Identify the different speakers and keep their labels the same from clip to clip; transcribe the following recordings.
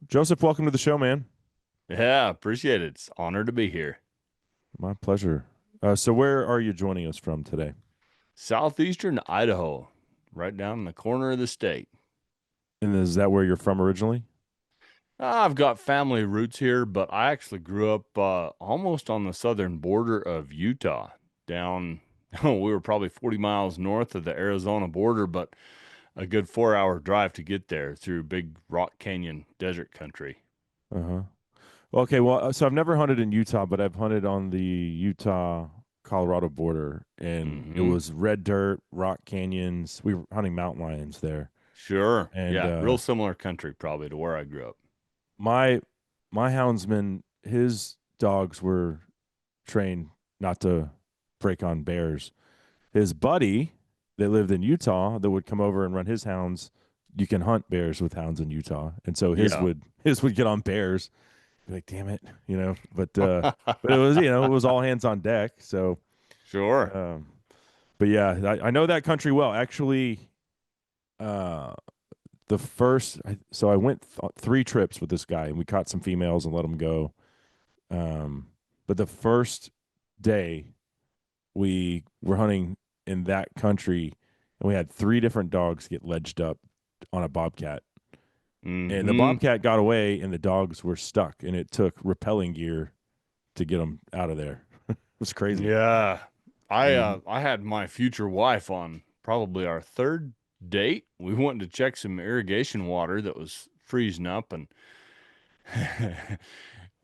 Speaker 1: Joseph, welcome to the show, man.
Speaker 2: Yeah, appreciate it. It's honor to be here.
Speaker 1: My pleasure. So where are you joining us from today?
Speaker 2: Southeastern Idaho, right down in the corner of the state.
Speaker 1: And is that where you're from originally?
Speaker 2: I've got family roots here, but I actually grew up almost on the southern border of Utah, down, we were probably 40 miles north of the Arizona border, but a good 4 hour drive to get there through big Rock Canyon desert country.
Speaker 1: Uh-huh. Okay, well, so I've never hunted in Utah, but I've hunted on the Utah-Colorado border, and it
Speaker 2: Hmm.
Speaker 1: was red dirt, rock canyons. We were hunting mountain lions there.
Speaker 2: Sure.
Speaker 1: And
Speaker 2: Yeah, real similar country probably to where I grew up.
Speaker 1: my my houndsman, his dogs were trained not to break on bears. His buddy that lived in Utah that would come over and run his hounds. You can hunt bears with hounds in Utah, and so his
Speaker 2: Yeah.
Speaker 1: would his would get on bears. Be like, damn it, but it was it was all hands on deck. So,
Speaker 2: Sure.
Speaker 1: um, but yeah, I know that country well. Actually, uh, so I went 3 trips with this guy, and we caught some females and let them go. But the first day we were hunting in that country, and we had 3 different dogs get ledged up on a bobcat, and the
Speaker 2: Hmm.
Speaker 1: bobcat got away, and the dogs were stuck, and it took rappelling gear to get them out of there. It was crazy.
Speaker 2: Yeah. I
Speaker 1: Hmm.
Speaker 2: uh I had my future wife on probably our third date. We wanted to check some irrigation water that was freezing up and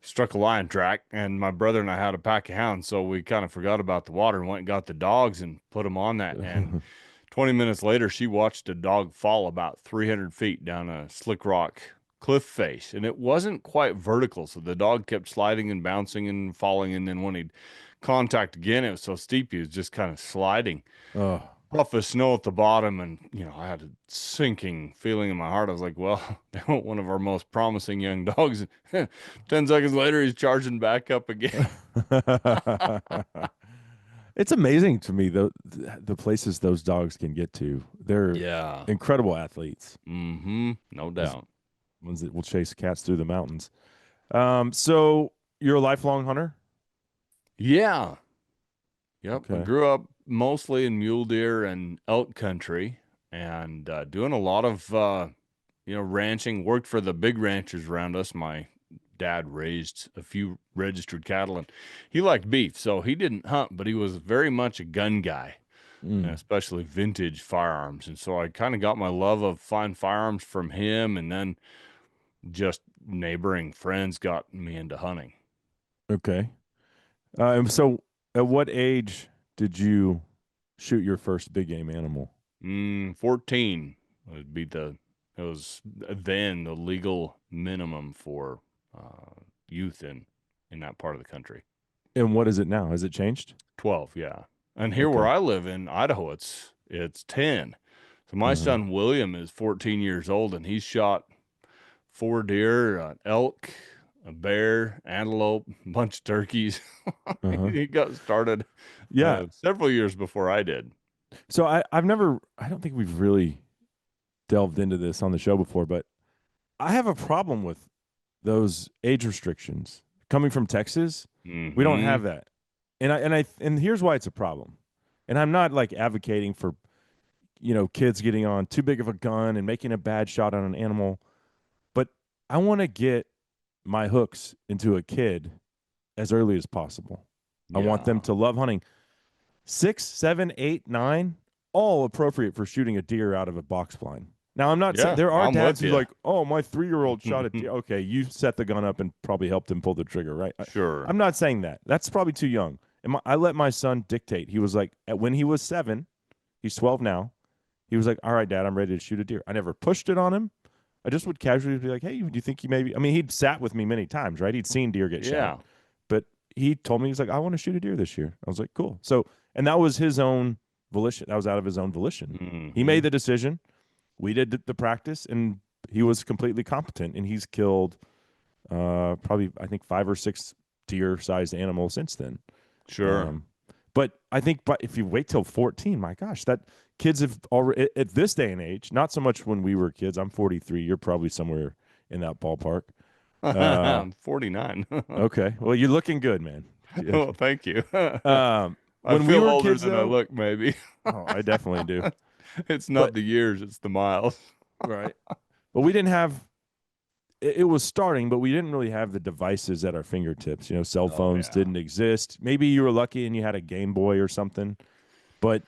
Speaker 2: struck a lion track, and my brother and I had a pack of hounds, so we kind of forgot about the water and went and got the dogs and put them on that. And 20 minutes later, she watched a dog fall about 300 feet down a slick rock cliff face. And it wasn't quite vertical. So the dog kept sliding and bouncing and falling. And then when he'd contact again, it was so steep, he was just kind of sliding.
Speaker 1: Oh,
Speaker 2: Puff of snow at the bottom. And, I had a sinking feeling in my heart. I was like, well, they want one of our most promising young dogs. 10 seconds later, he's charging back up again.
Speaker 1: it's amazing to me the places those dogs can get to. They're
Speaker 2: Yeah.
Speaker 1: incredible athletes.
Speaker 2: Mm-hmm. No
Speaker 1: Those
Speaker 2: doubt.
Speaker 1: ones that will chase cats through the mountains. So you're a lifelong hunter?
Speaker 2: Yeah. Yep, I
Speaker 1: Okay.
Speaker 2: grew up mostly in mule deer and elk country and doing a lot of ranching, worked for the big ranchers around us. My dad raised a few registered cattle and he liked beef, so he didn't hunt, but he was very much a gun guy, and
Speaker 1: Mm,
Speaker 2: especially vintage firearms. And so I kind of got my love of fine firearms from him, and then just neighboring friends got me into hunting.
Speaker 1: okay. So at what age did you shoot your first big game animal?
Speaker 2: 14 would be it was then the legal minimum for youth in that part of the country.
Speaker 1: And what is it now? Has it changed?
Speaker 2: 12, yeah. And here where
Speaker 1: Okay.
Speaker 2: I live in Idaho, it's 10. So my
Speaker 1: Uh-huh.
Speaker 2: son William is 14 years old and he's shot 4 deer, an elk, a bear, antelope, a bunch of turkeys.
Speaker 1: Uh-huh.
Speaker 2: He got started
Speaker 1: Yeah.
Speaker 2: several years before I did.
Speaker 1: So I don't think we've really delved into this on the show before, but I have a problem with those age restrictions. Coming from Texas, we don't
Speaker 2: Hmm.
Speaker 1: have that. And here's why it's a problem. And I'm not like advocating for, kids getting on too big of a gun and making a bad shot on an animal, but I want to get my hooks into a kid as early as possible. I want them
Speaker 2: Yeah.
Speaker 1: to love hunting. 6, 7, 8, 9, all appropriate for shooting a deer out of a box blind. Now, I'm not saying
Speaker 2: Yeah,
Speaker 1: there are
Speaker 2: I'm
Speaker 1: dads
Speaker 2: with
Speaker 1: who's
Speaker 2: you.
Speaker 1: like, oh, my 3-year-old shot a deer. Okay, you set the gun up and probably helped him pull the trigger, right?
Speaker 2: Sure.
Speaker 1: I'm not saying that. That's probably too young. I let my son dictate. He was like, when he was 7, he's 12 now. He was like, all right, dad, I'm ready to shoot a deer. I never pushed it on him. I just would casually be like, hey, do you think he maybe? I mean, he'd sat with me many times, right? He'd seen deer get shot,
Speaker 2: Yeah.
Speaker 1: but he told me he's like, I want to shoot a deer this year. I was like, cool. So, and that was his own volition. That was out of his own volition. He made
Speaker 2: Hmm.
Speaker 1: the decision. We did the practice, and he was completely competent. And he's killed probably I think 5 or 6 deer-sized animals since then.
Speaker 2: Sure.
Speaker 1: Um, but I think, but if you wait till 14, my gosh, that kids have already at this day and age. Not so much when we were kids. I'm 43. You're probably somewhere in that ballpark.
Speaker 2: I'm 49.
Speaker 1: Okay. Well, you're looking good, man. Yeah.
Speaker 2: Well, thank you. I
Speaker 1: When we
Speaker 2: feel
Speaker 1: were
Speaker 2: older
Speaker 1: kids,
Speaker 2: than I
Speaker 1: though,
Speaker 2: look, maybe.
Speaker 1: oh, I definitely do.
Speaker 2: It's not
Speaker 1: But
Speaker 2: the years, it's the miles.
Speaker 1: right. But we didn't have. It was starting, but we didn't really have the devices at our fingertips. You know, cell
Speaker 2: Oh,
Speaker 1: phones
Speaker 2: yeah.
Speaker 1: didn't exist. Maybe you were lucky and you had a Game Boy or something, but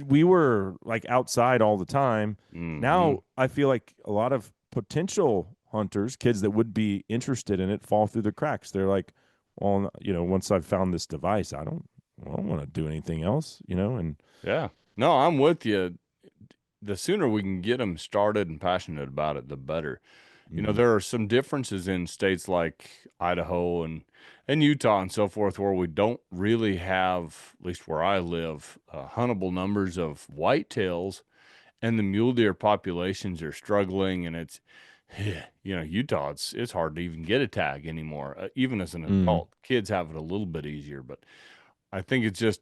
Speaker 1: we were like outside all the time.
Speaker 2: Hmm.
Speaker 1: Now I feel like a lot of potential hunters, kids that would be interested in it, fall through the cracks. They're like, well, you know, once I've found this device, I don't want to do anything else, you know. And
Speaker 2: Yeah. No, I'm with you. The sooner we can get them started and passionate about it, the better. You know,
Speaker 1: mhm.
Speaker 2: there are some differences in states like Idaho and Utah and so forth where we don't really have, at least where I live, huntable numbers of whitetails, and the mule deer populations are struggling. And it's, you know, Utah, it's hard to even get a tag anymore, even as an
Speaker 1: Mm.
Speaker 2: adult. Kids have it a little bit easier, but I think it's just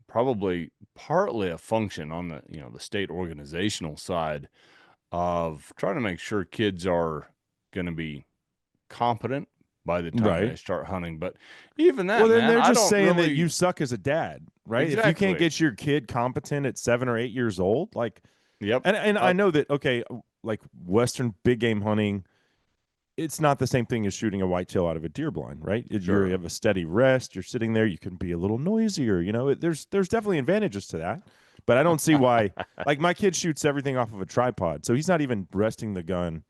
Speaker 2: probably partly a function on the, you know, the state organizational side of trying to make sure kids are going to be competent by the time they
Speaker 1: Right.
Speaker 2: start hunting. But even
Speaker 1: Well,
Speaker 2: that,
Speaker 1: then
Speaker 2: man,
Speaker 1: they're
Speaker 2: I
Speaker 1: just
Speaker 2: don't
Speaker 1: saying that
Speaker 2: really
Speaker 1: you suck as a dad, right? If you can't
Speaker 2: exactly.
Speaker 1: get your kid competent at 7 or 8 years old, like,
Speaker 2: Yep.
Speaker 1: and I
Speaker 2: Up.
Speaker 1: know that, okay, like Western big game hunting, it's not the same thing as shooting a whitetail out of a deer blind, right? You
Speaker 2: Sure.
Speaker 1: have a steady rest. You're sitting there. You can be a little noisier. You know, there's definitely advantages to that, but I don't see why. Like my kid shoots everything off of a tripod, so he's not even resting the gun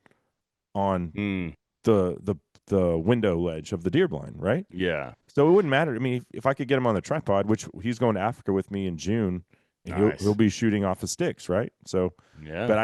Speaker 1: on
Speaker 2: Mm,
Speaker 1: the the the window ledge of the deer blind, right?
Speaker 2: yeah.
Speaker 1: So it wouldn't matter. I mean, if I could get him on the tripod, which he's going to Africa with me in June, and he'll
Speaker 2: Nice.
Speaker 1: be shooting off of sticks, right? So,
Speaker 2: Yeah.
Speaker 1: but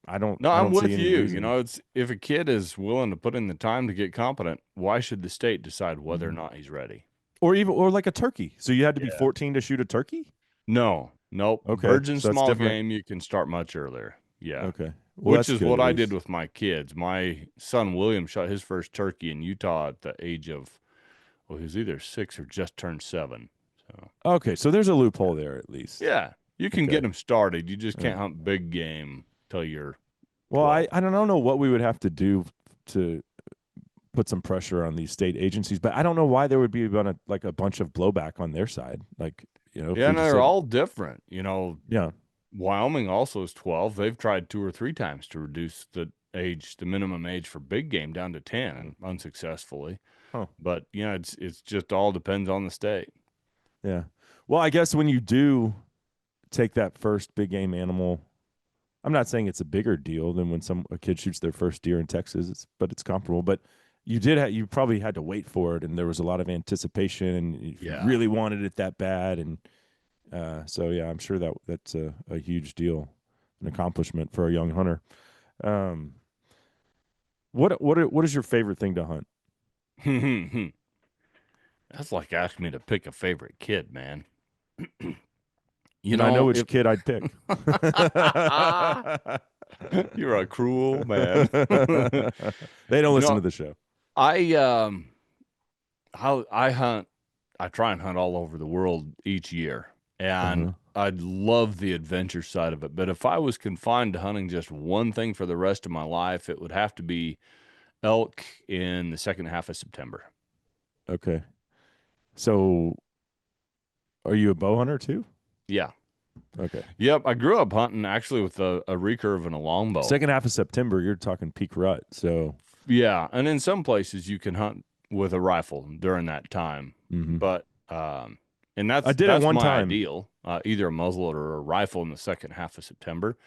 Speaker 1: I don't
Speaker 2: No,
Speaker 1: I
Speaker 2: I'm
Speaker 1: don't see
Speaker 2: with
Speaker 1: any
Speaker 2: you. You
Speaker 1: reason.
Speaker 2: know, it's if a kid is willing to put in the time to get competent, why should the state decide whether or
Speaker 1: Mhm.
Speaker 2: not he's ready?
Speaker 1: Or like a turkey. So you had to be
Speaker 2: Yeah.
Speaker 1: 14 to shoot a turkey?
Speaker 2: No, nope.
Speaker 1: Okay,
Speaker 2: Birds and
Speaker 1: so that's
Speaker 2: small
Speaker 1: different.
Speaker 2: game, you can start much earlier. Yeah.
Speaker 1: Okay, well
Speaker 2: Which
Speaker 1: that's
Speaker 2: is
Speaker 1: good
Speaker 2: what
Speaker 1: at
Speaker 2: I did
Speaker 1: least.
Speaker 2: with my kids. My son William shot his first turkey in Utah at the age of, well, he was either 6 or just turned 7. So,
Speaker 1: Okay, so there's a loophole there at least.
Speaker 2: yeah, you can get
Speaker 1: Okay,
Speaker 2: them started. You just
Speaker 1: yeah.
Speaker 2: can't hunt big game till you're
Speaker 1: Well,
Speaker 2: 12.
Speaker 1: I don't know what we would have to do to put some pressure on these state agencies, but I don't know why there would be like a bunch of blowback on their side. Like, you know, if
Speaker 2: Yeah,
Speaker 1: we
Speaker 2: and
Speaker 1: just
Speaker 2: they're
Speaker 1: said,
Speaker 2: all different. You know,
Speaker 1: yeah,
Speaker 2: Wyoming also is 12. They've tried 2 or 3 times to reduce the minimum age for big game down to 10
Speaker 1: mm,
Speaker 2: and unsuccessfully.
Speaker 1: huh,
Speaker 2: But, you know, it's just all depends on the state.
Speaker 1: yeah. Well, I guess when you do take that first big game animal, I'm not saying it's a bigger deal than when a kid shoots their first deer in Texas. But it's comparable. But you probably had to wait for it, and there was a lot of anticipation, and if you
Speaker 2: Yeah.
Speaker 1: really wanted it that bad, and so yeah, I'm sure that's a huge deal, an accomplishment for a young hunter. Um, what is your favorite thing to hunt?
Speaker 2: That's like asking me to pick a favorite kid, man. You
Speaker 1: And I know
Speaker 2: know,
Speaker 1: which
Speaker 2: if
Speaker 1: kid I'd pick.
Speaker 2: you're a cruel man.
Speaker 1: They don't
Speaker 2: You
Speaker 1: listen
Speaker 2: know,
Speaker 1: to the show.
Speaker 2: I I hunt I try and hunt all over the world each year. And
Speaker 1: Uh-huh.
Speaker 2: I love the adventure side of it. But if I was confined to hunting just one thing for the rest of my life, it would have to be elk in the second half of September.
Speaker 1: Okay. So, are you a bow hunter too?
Speaker 2: Yeah.
Speaker 1: Okay.
Speaker 2: Yep. I grew up hunting actually with a recurve and a longbow.
Speaker 1: Second half of September, you're talking peak rut. So,
Speaker 2: Yeah, and in some places you can hunt with a rifle during that time,
Speaker 1: mhm.
Speaker 2: but and
Speaker 1: I
Speaker 2: that's
Speaker 1: did it
Speaker 2: that's
Speaker 1: one
Speaker 2: my
Speaker 1: time.
Speaker 2: ideal, either a muzzleloader or a rifle in the second half of September.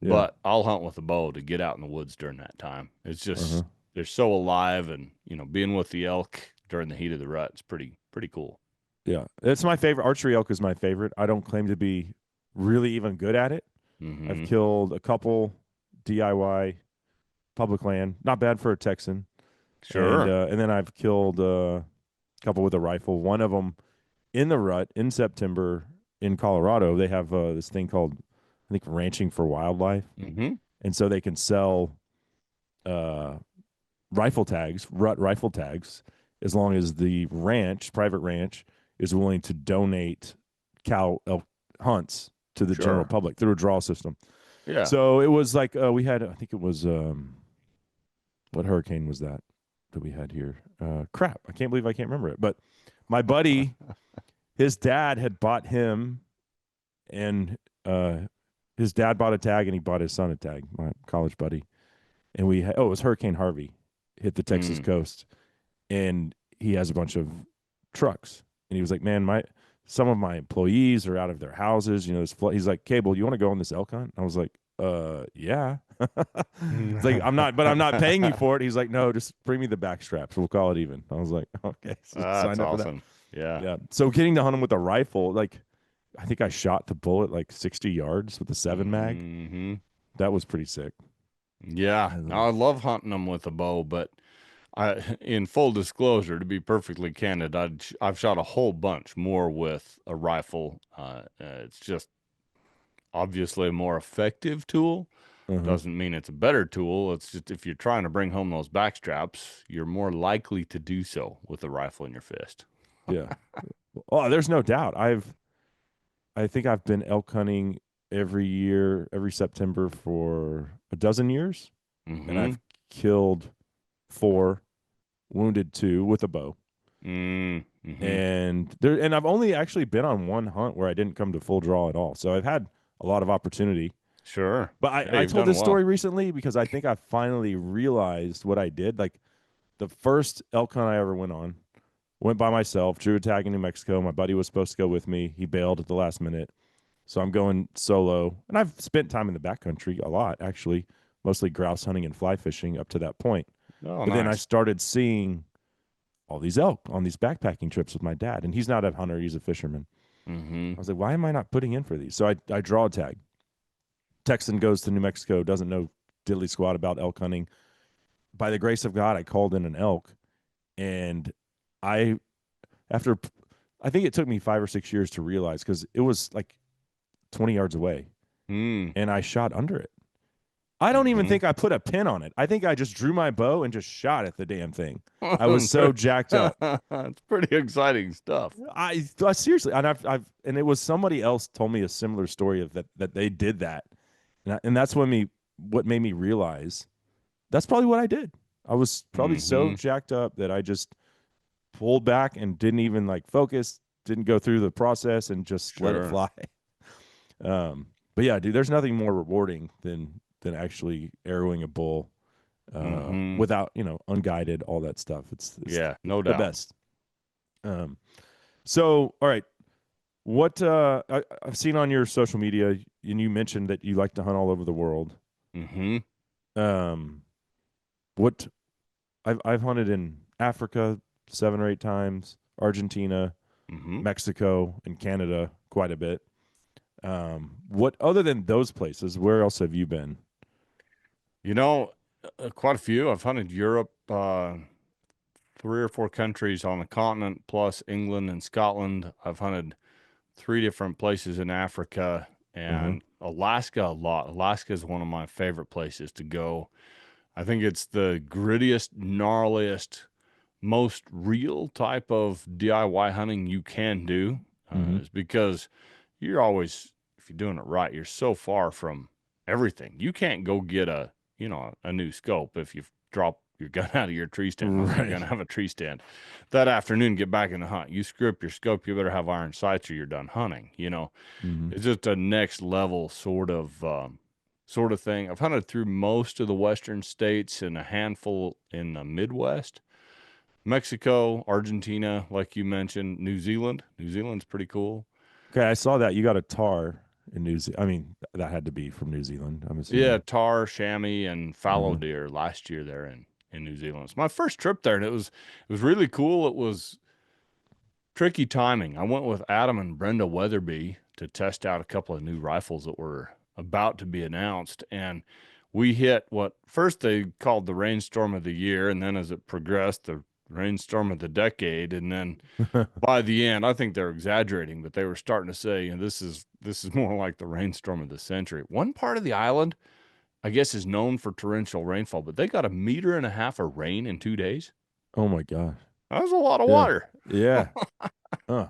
Speaker 1: Yeah.
Speaker 2: But I'll hunt with a bow to get out in the woods during that time. It's
Speaker 1: Uh-huh.
Speaker 2: just they're so alive, and you know, being with the elk during the heat of the rut is pretty cool.
Speaker 1: Yeah. It's my favorite. Archery elk is my favorite. I don't claim to be really even good at it. I've
Speaker 2: Hmm.
Speaker 1: killed a couple DIY public land, not bad for a Texan,
Speaker 2: Sure,
Speaker 1: and then I've killed a couple with a rifle. One of them in the rut in September in Colorado. They have this thing called, I think, ranching for wildlife,
Speaker 2: hmm
Speaker 1: and so they can sell uh, rifle tags, rut rifle tags, as long as the private ranch, is willing to donate cow elk hunts to the general
Speaker 2: sure,
Speaker 1: public through a draw system.
Speaker 2: yeah,
Speaker 1: So it was like we had, I think it was What hurricane was that we had here? Crap, I can't believe I can't remember it. But my buddy, his dad had bought him, and his dad bought a tag, and he bought his son a tag. My college buddy, and it was Hurricane Harvey hit the Texas
Speaker 2: Mm.
Speaker 1: coast, and he has a bunch of trucks, and he was like, "Man, some of my employees are out of their houses. You know, he's like, Cable, you want to go on this elk hunt?" I was like, yeah. It's like, I'm not paying you for it. He's like, no, just bring me the back straps. We'll call it even. I was like, okay, so
Speaker 2: That's
Speaker 1: sign up for that.
Speaker 2: awesome. Yeah.
Speaker 1: Yeah. So getting to hunt him with a rifle, like, I think I shot the bullet like 60 yards with a 7 mag.
Speaker 2: Hmm.
Speaker 1: That was pretty sick.
Speaker 2: Yeah. I love hunting them with a bow, but in full disclosure, to be perfectly candid, I've shot a whole bunch more with a rifle. It's just obviously a more effective tool.
Speaker 1: Uh-huh.
Speaker 2: Doesn't mean it's a better tool. It's just if you're trying to bring home those back straps, you're more likely to do so with a rifle in your fist.
Speaker 1: Yeah. Oh, there's no doubt. I think I've been elk hunting every year, every September for a dozen years, and
Speaker 2: Mm-hmm.
Speaker 1: I've killed 4, wounded 2 with a bow.
Speaker 2: Mm-hmm.
Speaker 1: And I've only actually been on one hunt where I didn't come to full draw at all. So I've had a lot of opportunity.
Speaker 2: Sure.
Speaker 1: But
Speaker 2: Yeah,
Speaker 1: I
Speaker 2: you've
Speaker 1: told
Speaker 2: done
Speaker 1: this
Speaker 2: well.
Speaker 1: story recently because I think I finally realized what I did. Like the first elk hunt I ever went on, went by myself, drew a tag in New Mexico. My buddy was supposed to go with me. He bailed at the last minute. So I'm going solo. And I've spent time in the backcountry a lot, actually, mostly grouse hunting and fly fishing up to that point.
Speaker 2: Oh,
Speaker 1: But then I
Speaker 2: nice.
Speaker 1: started seeing all these elk on these backpacking trips with my dad. And he's not a hunter, he's a fisherman.
Speaker 2: Mm-hmm.
Speaker 1: I was like, why am I not putting in for these? So I draw a tag. Texan goes to New Mexico, doesn't know diddly squat about elk hunting. By the grace of God, I called in an elk. And I, after, I think it took me 5 or 6 years to realize because it was like 20 yards away
Speaker 2: Mm.
Speaker 1: and I shot under it. I don't even
Speaker 2: Mm-hmm.
Speaker 1: think I put a pin on it. I think I just drew my bow and just shot at the damn thing. I was so jacked up.
Speaker 2: It's pretty exciting stuff.
Speaker 1: I seriously, and and it was somebody else told me a similar story of that they did that, and that's what made me realize that's probably what I did. I was probably so
Speaker 2: Mm-hmm.
Speaker 1: jacked up that I just pulled back and didn't even like focus, didn't go through the process, and just let it
Speaker 2: Sure.
Speaker 1: fly. But yeah, dude, there's nothing more rewarding than actually arrowing a bull
Speaker 2: Mm-hmm.
Speaker 1: without unguided, all that stuff. It's
Speaker 2: Yeah, no
Speaker 1: the
Speaker 2: doubt.
Speaker 1: best. Um, so all right, what I've seen on your social media, and you mentioned that you like to hunt all over the world.
Speaker 2: Mm-hmm.
Speaker 1: Um, what I've hunted in Africa 7 or 8 times, Argentina,
Speaker 2: Mm-hmm.
Speaker 1: Mexico, and Canada quite a bit. What other than those places, where else have you been?
Speaker 2: You know, quite a few. I've hunted Europe, 3 or 4 countries on the continent, plus England and Scotland. I've hunted 3 different places in Africa
Speaker 1: Uh-huh.
Speaker 2: and Alaska a lot. Alaska is one of my favorite places to go. I think it's the grittiest, gnarliest, most real type of DIY hunting you can do.
Speaker 1: Mm-hmm.
Speaker 2: Is because you're always, if you're doing it right, you're so far from everything. You can't go get a new scope if you drop your gun out of your tree stand. Not that you're
Speaker 1: Right.
Speaker 2: gonna have a tree stand that afternoon. Get back in the hunt. You screw up your scope, you better have iron sights or you're done hunting.
Speaker 1: Mm-hmm.
Speaker 2: It's just a next level sort of thing. I've hunted through most of the western states and a handful in the Midwest. Mexico, Argentina, like you mentioned, New Zealand. New Zealand's pretty cool.
Speaker 1: Okay, I saw that you got a tar in New Zealand. I mean, that had to be from New Zealand, I'm
Speaker 2: Yeah,
Speaker 1: assuming.
Speaker 2: tar, chamois, and fallow
Speaker 1: Uh-huh.
Speaker 2: deer last year there in New Zealand. It's my first trip there, and it was really cool. It was tricky timing. I went with Adam and Brenda Weatherby to test out a couple of new rifles that were about to be announced, and we hit what first they called the rainstorm of the year, and then as it progressed, the rainstorm of the decade, and then by the end, I think they're exaggerating, but they were starting to say, this is more like the rainstorm of the century. One part of the island, I guess, is known for torrential rainfall, but they got 1.5 meters of rain in 2 days.
Speaker 1: Oh my gosh.
Speaker 2: That was a lot of
Speaker 1: Yeah.
Speaker 2: water.
Speaker 1: Yeah. Huh.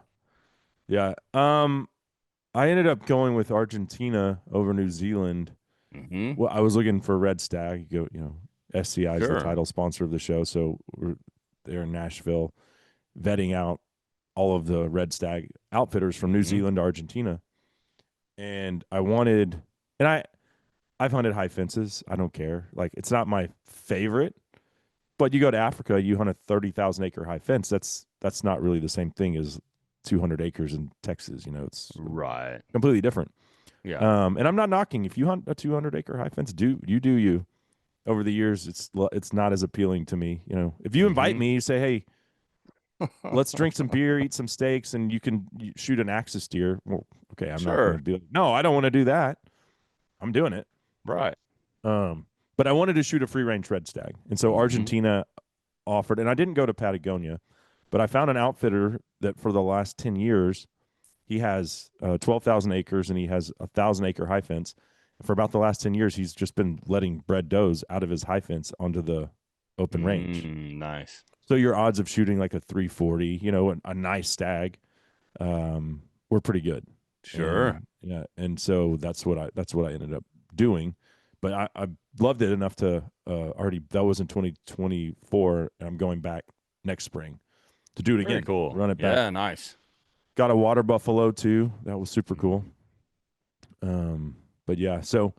Speaker 1: Yeah. I ended up going with Argentina over New Zealand.
Speaker 2: Mm-hmm.
Speaker 1: Well, I was looking for red stag, SCI is the
Speaker 2: Sure.
Speaker 1: title sponsor of the show, so we're there in Nashville, vetting out all of the red stag outfitters from New
Speaker 2: Mhm.
Speaker 1: Zealand to Argentina, and I wanted, and I've hunted high fences. I don't care. Like it's not my favorite, but you go to Africa, you hunt a 30,000 acre high fence. That's not really the same thing as 200 acres in Texas. You know, it's
Speaker 2: Right.
Speaker 1: completely different.
Speaker 2: Yeah.
Speaker 1: And I'm not knocking if you hunt a 200 acre high fence. Do you. Over the years, it's not as appealing to me. You know, if you invite
Speaker 2: Hmm.
Speaker 1: me, you say, hey, let's drink some beer, eat some steaks, and you shoot an axis deer. Well, okay, I'm not going
Speaker 2: Sure.
Speaker 1: to be like, no, I don't want to do that. I'm doing it.
Speaker 2: Right.
Speaker 1: But I wanted to shoot a free range red stag, and so
Speaker 2: Hmm.
Speaker 1: Argentina offered, and I didn't go to Patagonia, but I found an outfitter that for the last 10 years he has 12,000 acres and he has 1,000 acre high fence. For about the last 10 years, he's just been letting bred does out of his high fence onto the open range.
Speaker 2: Nice.
Speaker 1: So your odds of shooting like a 340, you know, a nice stag, were pretty good.
Speaker 2: Sure.
Speaker 1: And yeah, and so that's what I ended up doing. But I loved it enough to already, that was in 2024, and I'm going back next spring to do it
Speaker 2: Very
Speaker 1: again,
Speaker 2: cool.
Speaker 1: run it back.
Speaker 2: Yeah. Nice.
Speaker 1: Got a water buffalo too. That was super cool.
Speaker 2: Mhm.
Speaker 1: But yeah, so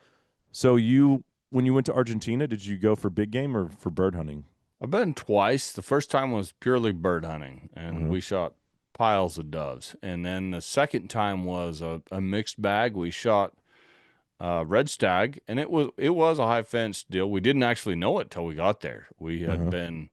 Speaker 1: you, when you went to Argentina, did you go for big game or for bird hunting?
Speaker 2: I've been twice. The first time was purely bird hunting, and
Speaker 1: Uh-huh.
Speaker 2: we shot piles of doves. And then the second time was a mixed bag. We shot red stag, and it was a high fence deal. We didn't actually know it till we got there. We had
Speaker 1: Uh-huh.
Speaker 2: been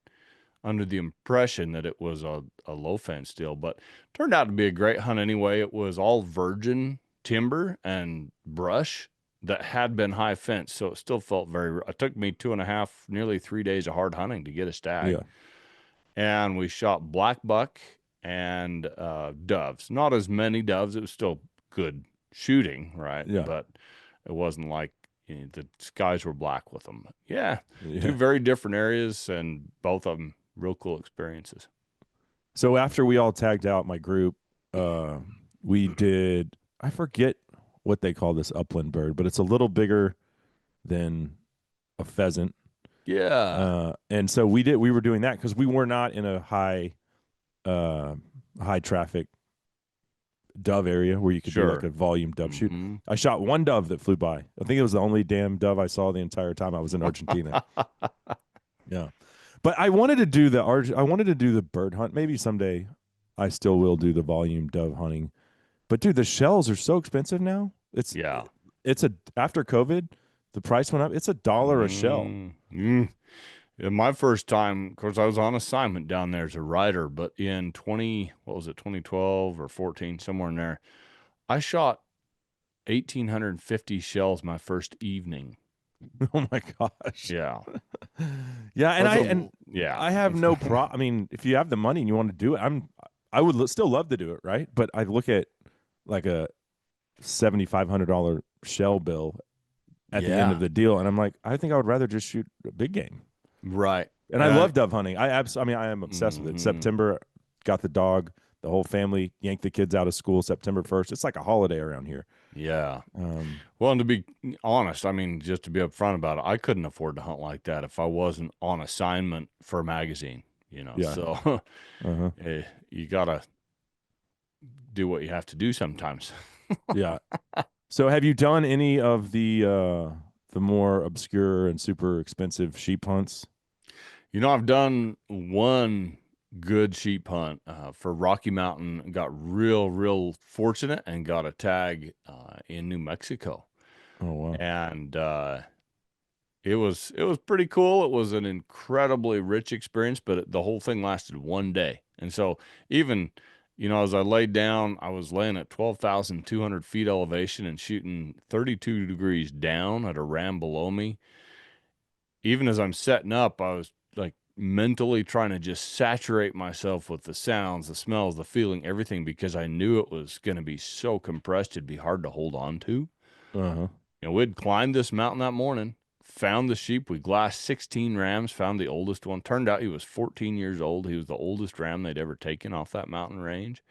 Speaker 2: under the impression that it was a low fence deal, but turned out to be a great hunt anyway. It was all virgin timber and brush that had been high fence, so it still felt very. It took me 2.5, nearly 3 days of hard hunting to get a stag,
Speaker 1: Yeah.
Speaker 2: and we shot black buck and doves. Not as many doves. It was still good shooting, right?
Speaker 1: Yeah.
Speaker 2: But it wasn't like the skies were black with them. Yeah, two
Speaker 1: Yeah.
Speaker 2: very different areas, and both of them real cool experiences.
Speaker 1: So after we all tagged out my group, uh, we did, I forget what they call this upland bird, but it's a little bigger than a pheasant.
Speaker 2: Yeah,
Speaker 1: And so we were doing that because we were not in a uh, high traffic dove area where you could do like
Speaker 2: sure.
Speaker 1: a volume dove shoot.
Speaker 2: Hmm.
Speaker 1: I shot one dove that flew by. I think it was the only damn dove I saw the entire time I was in Argentina. Yeah. But I wanted to do the bird hunt. Maybe someday I still will do the volume dove hunting. But dude, the shells are so expensive now.
Speaker 2: Yeah.
Speaker 1: It's a after COVID, the price went up. It's $1 a shell.
Speaker 2: Mm. Yeah, my first time, of course, I was on assignment down there as a writer, but in what was it, 2012 or 14, somewhere in there, I shot 1,850 shells my first evening.
Speaker 1: Oh my gosh.
Speaker 2: Yeah.
Speaker 1: Yeah, and
Speaker 2: That's a, yeah.
Speaker 1: I have no pro. I mean, if you have the money and you want to do it, I would still love to do it, right? But I look at like a $7,500 shell bill at the end of
Speaker 2: Yeah.
Speaker 1: the deal, and I'm like, I think I would rather just shoot a big game.
Speaker 2: Right.
Speaker 1: And I love dove hunting. I mean, I am obsessed with it.
Speaker 2: Hmm.
Speaker 1: September, got the dog, the whole family yanked the kids out of school September 1st. It's like a holiday around here.
Speaker 2: Yeah.
Speaker 1: Um,
Speaker 2: Well, and to be honest, I mean, just to be upfront about it, I couldn't afford to hunt like that if I wasn't on assignment for a magazine,
Speaker 1: yeah.
Speaker 2: So
Speaker 1: Uh-huh.
Speaker 2: you gotta do what you have to do sometimes.
Speaker 1: Yeah. So have you done any of the more obscure and super expensive sheep hunts?
Speaker 2: I've done one good sheep hunt for Rocky Mountain. Got real fortunate and got a tag in New Mexico,
Speaker 1: Oh wow.
Speaker 2: and it was pretty cool. It was an incredibly rich experience, but the whole thing lasted one day. And so even, as I laid down, I was laying at 12,200 feet elevation and shooting 32 degrees down at a ram below me. Even as I'm setting up, I was like mentally trying to just saturate myself with the sounds, the smells, the feeling, everything, because I knew it was going to be so compressed, it'd be hard to hold on to.
Speaker 1: Uh-huh.
Speaker 2: We'd climbed this mountain that morning, found the sheep. We glassed 16 rams, found the oldest one. Turned out he was 14 years old. He was the oldest ram they'd ever taken off that mountain range.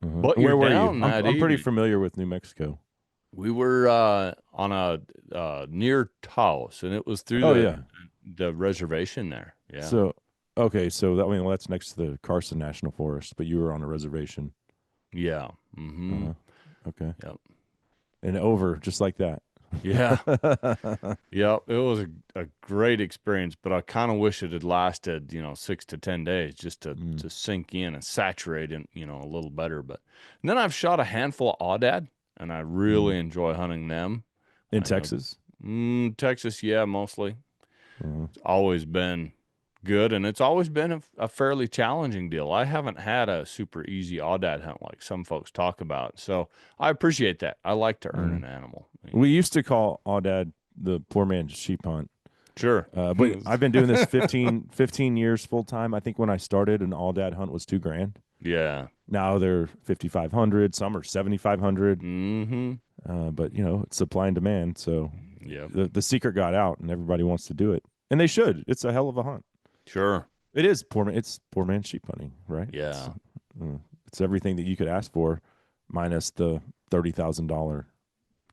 Speaker 1: Uh-huh.
Speaker 2: But
Speaker 1: And
Speaker 2: you're
Speaker 1: where were you?
Speaker 2: down that
Speaker 1: I'm pretty
Speaker 2: evening.
Speaker 1: familiar with New Mexico.
Speaker 2: We were on a near Taos, and it was through
Speaker 1: Oh
Speaker 2: the
Speaker 1: yeah.
Speaker 2: the reservation there. Yeah.
Speaker 1: So, okay, so that, I mean, well, that's next to the Carson National Forest, but you were on a reservation.
Speaker 2: Yeah. Mm-hmm.
Speaker 1: Uh-huh. Okay.
Speaker 2: Yep.
Speaker 1: And over just like that.
Speaker 2: Yeah. Yep. It was a great experience, but I kind of wish it had lasted, 6 to 10 days just
Speaker 1: Mm.
Speaker 2: to sink in and saturate in, a little better. But and then I've shot a handful of aoudad, and I
Speaker 1: Mm.
Speaker 2: really enjoy hunting them.
Speaker 1: In
Speaker 2: I, you know,
Speaker 1: Texas.
Speaker 2: Texas, yeah, mostly.
Speaker 1: Uh-huh.
Speaker 2: It's always been good, and it's always been a fairly challenging deal. I haven't had a super easy aoudad hunt like some folks talk about, so I appreciate that. I like to earn
Speaker 1: Uh-huh.
Speaker 2: an animal.
Speaker 1: We used to call Audad the poor man's sheep hunt.
Speaker 2: Sure.
Speaker 1: But I've been doing this 15 years full time. I think when I started, an Audad hunt was $2,000.
Speaker 2: Yeah.
Speaker 1: Now they're 5,500. Some are 7,500.
Speaker 2: Mm-hmm.
Speaker 1: But it's supply and demand. So
Speaker 2: Yep.
Speaker 1: the secret got out, and everybody wants to do it, and they should. It's a hell of a hunt.
Speaker 2: Sure.
Speaker 1: It is poor man. It's poor man's sheep hunting, right?
Speaker 2: Yeah.
Speaker 1: Uh, it's everything that you could ask for, minus the $30,000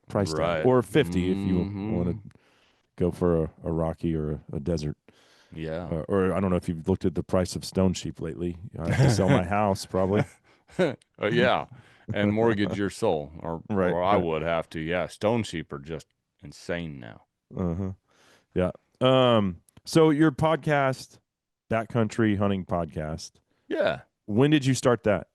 Speaker 1: price tag,
Speaker 2: Right.
Speaker 1: or 50 if you want
Speaker 2: Mm-hmm.
Speaker 1: to go for a Rocky or a desert.
Speaker 2: Yeah.
Speaker 1: Or I don't know if you've looked at the price of stone sheep lately. I have to sell my house probably.
Speaker 2: Yeah. And mortgage your soul, or
Speaker 1: Right,
Speaker 2: I
Speaker 1: right.
Speaker 2: would have to. Yeah. Stone sheep are just insane now.
Speaker 1: Uh-huh. Yeah. So your podcast, Backcountry Hunting Podcast,
Speaker 2: Yeah.
Speaker 1: when did you start that?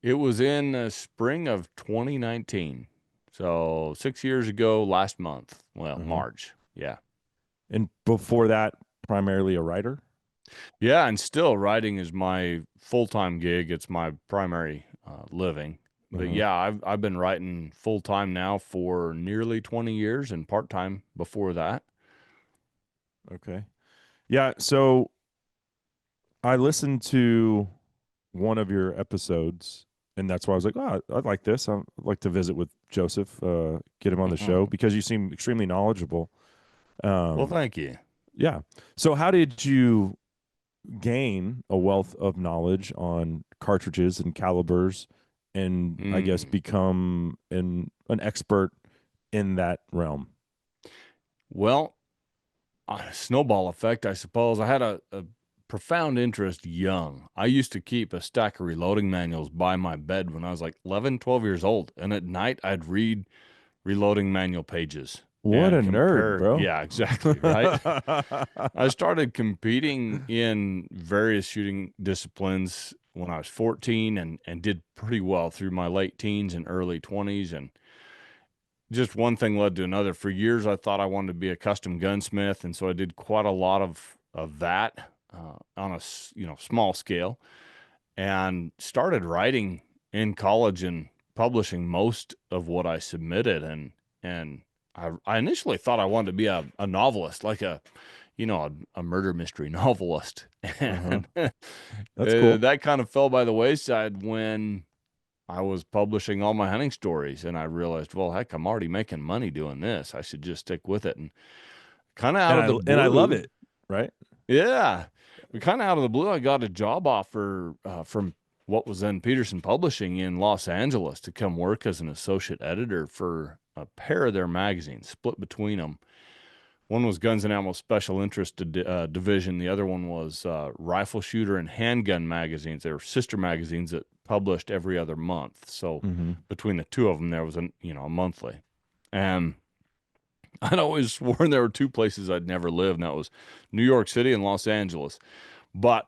Speaker 2: It was in the spring of 2019. So 6 years ago, last month. Well,
Speaker 1: Uh-huh.
Speaker 2: March. Yeah.
Speaker 1: And before that, primarily a writer?
Speaker 2: Yeah. And still, writing is my full time gig. It's my primary living. But
Speaker 1: Uh-huh.
Speaker 2: yeah, I've been writing full time now for nearly 20 years and part time before that.
Speaker 1: Okay. Yeah, so I listened to one of your episodes, and that's why I was like, oh, I like this. I'd like to visit with Joseph, get him on the show because you seem extremely knowledgeable.
Speaker 2: Well,
Speaker 1: Um,
Speaker 2: thank you.
Speaker 1: yeah. So how did you gain a wealth of knowledge on cartridges and calibers, and I guess
Speaker 2: Mm.
Speaker 1: become an expert in that realm?
Speaker 2: Well, snowball effect, I suppose. I had a profound interest young. I used to keep a stack of reloading manuals by my bed when I was like 11, 12 years old. And at night, I'd read reloading manual pages
Speaker 1: What a
Speaker 2: and
Speaker 1: nerd,
Speaker 2: compare.
Speaker 1: bro.
Speaker 2: Yeah, exactly. Right. I started competing in various shooting disciplines when I was 14 and did pretty well through my late teens and early 20s. And just one thing led to another. For years, I thought I wanted to be a custom gunsmith, and so I did quite a lot of that on a small scale, and started writing in college and publishing most of what I submitted. And I initially thought I wanted to be a novelist, like a murder mystery novelist,
Speaker 1: Uh-huh.
Speaker 2: and
Speaker 1: That's cool.
Speaker 2: that kind of fell by the wayside when I was publishing all my hunting stories, and I realized, well, heck, I'm already making money doing this. I should just stick with it. And kind of out
Speaker 1: And
Speaker 2: of the
Speaker 1: I love
Speaker 2: blue,
Speaker 1: it, right?
Speaker 2: yeah, but kind of out of the blue, I got a job offer from what was then Peterson Publishing in Los Angeles to come work as an associate editor for a pair of their magazines, split between them. One was Guns and Ammo Special Interest Division. The other one was Rifle Shooter and Handgun magazines. They were sister magazines that published every other month. So
Speaker 1: Mm-hmm.
Speaker 2: between the two of them, there was a monthly. And I'd always sworn there were two places I'd never live, and that was New York City and Los Angeles. But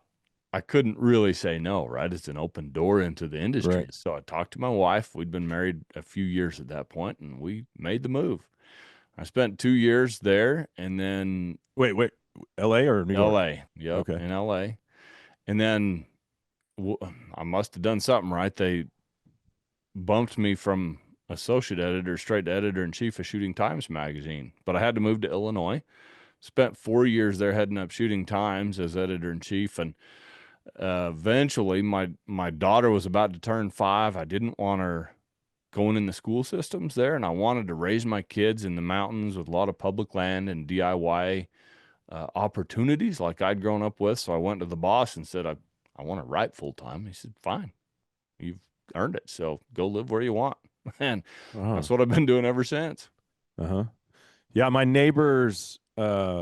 Speaker 2: I couldn't really say no, right? It's an open door into the industry.
Speaker 1: Right.
Speaker 2: So I talked to my wife. We'd been married a few years at that point, and we made the move. I spent 2 years there, and then
Speaker 1: Wait. L.A. or New York?
Speaker 2: LA. Yep,
Speaker 1: Okay.
Speaker 2: in LA. And then I must have done something right. They bumped me from associate editor straight to editor in chief of Shooting Times magazine. But I had to move to Illinois. Spent 4 years there heading up Shooting Times as editor in chief, and eventually my daughter was about to turn 5. I didn't want her going in the school systems there, and I wanted to raise my kids in the mountains with a lot of public land and DIY opportunities like I'd grown up with. So I went to the boss and said, I want to write full time. He said, fine, you've earned it. So go live where you want. And
Speaker 1: Uh-huh.
Speaker 2: that's what I've been doing ever since.
Speaker 1: Uh-huh. Yeah, my neighbors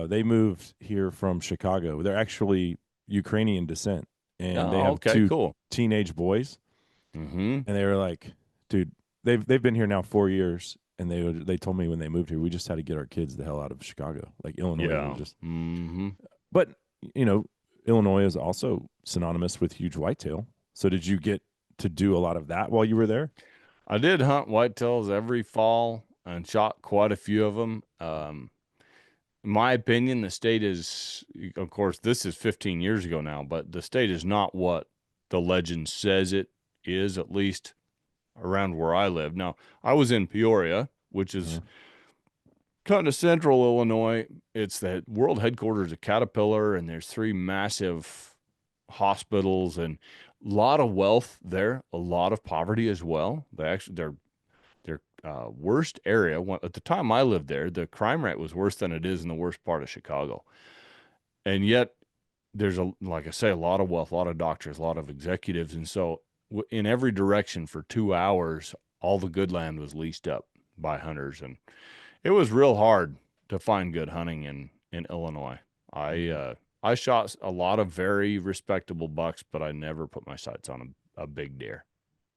Speaker 1: They moved here from Chicago. They're actually Ukrainian descent, and they
Speaker 2: Oh,
Speaker 1: have
Speaker 2: okay,
Speaker 1: two
Speaker 2: cool.
Speaker 1: teenage boys.
Speaker 2: Mm-hmm.
Speaker 1: And they were like, dude, they've been here now 4 years, and they told me when they moved here, we just had to get our kids the hell out of Chicago, like Illinois. Was
Speaker 2: Yeah.
Speaker 1: just,
Speaker 2: Mm-hmm.
Speaker 1: but you know, Illinois is also synonymous with huge whitetail. So did you get to do a lot of that while you were there?
Speaker 2: I did hunt whitetails every fall and shot quite a few of them. In my opinion, the state is, of course, this is 15 years ago now, but the state is not what the legend says it is, at least around where I live. Now, I was in Peoria, which is
Speaker 1: Uh,
Speaker 2: kind of central Illinois. It's the world headquarters of Caterpillar, and there's three massive hospitals and a lot of wealth there, a lot of poverty as well. Their worst area, at the time I lived there, the crime rate was worse than it is in the worst part of Chicago. And yet there's like I say, a lot of wealth, a lot of doctors, a lot of executives. And so in every direction for 2 hours, all the good land was leased up by hunters. And it was real hard to find good hunting in Illinois. I shot a lot of very respectable bucks, but I never put my sights on a big deer.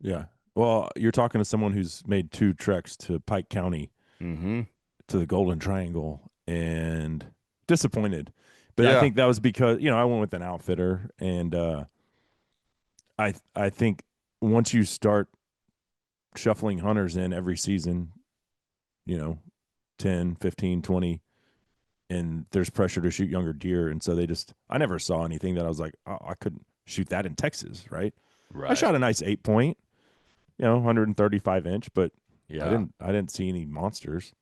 Speaker 1: yeah. Well, you're talking to someone who's made two treks to Pike County
Speaker 2: Mm-hmm.
Speaker 1: to the Golden Triangle and disappointed. But I
Speaker 2: Yeah.
Speaker 1: think that was because, I went with an outfitter, and I think once you start shuffling hunters in every season, you know, 10, 15, 20, and there's pressure to shoot younger deer, and so I never saw anything that I was like, oh, I couldn't shoot that in Texas, right? I
Speaker 2: Right.
Speaker 1: shot a nice 8 point, 135 inch, but I
Speaker 2: Yeah.
Speaker 1: didn't I didn't see any monsters.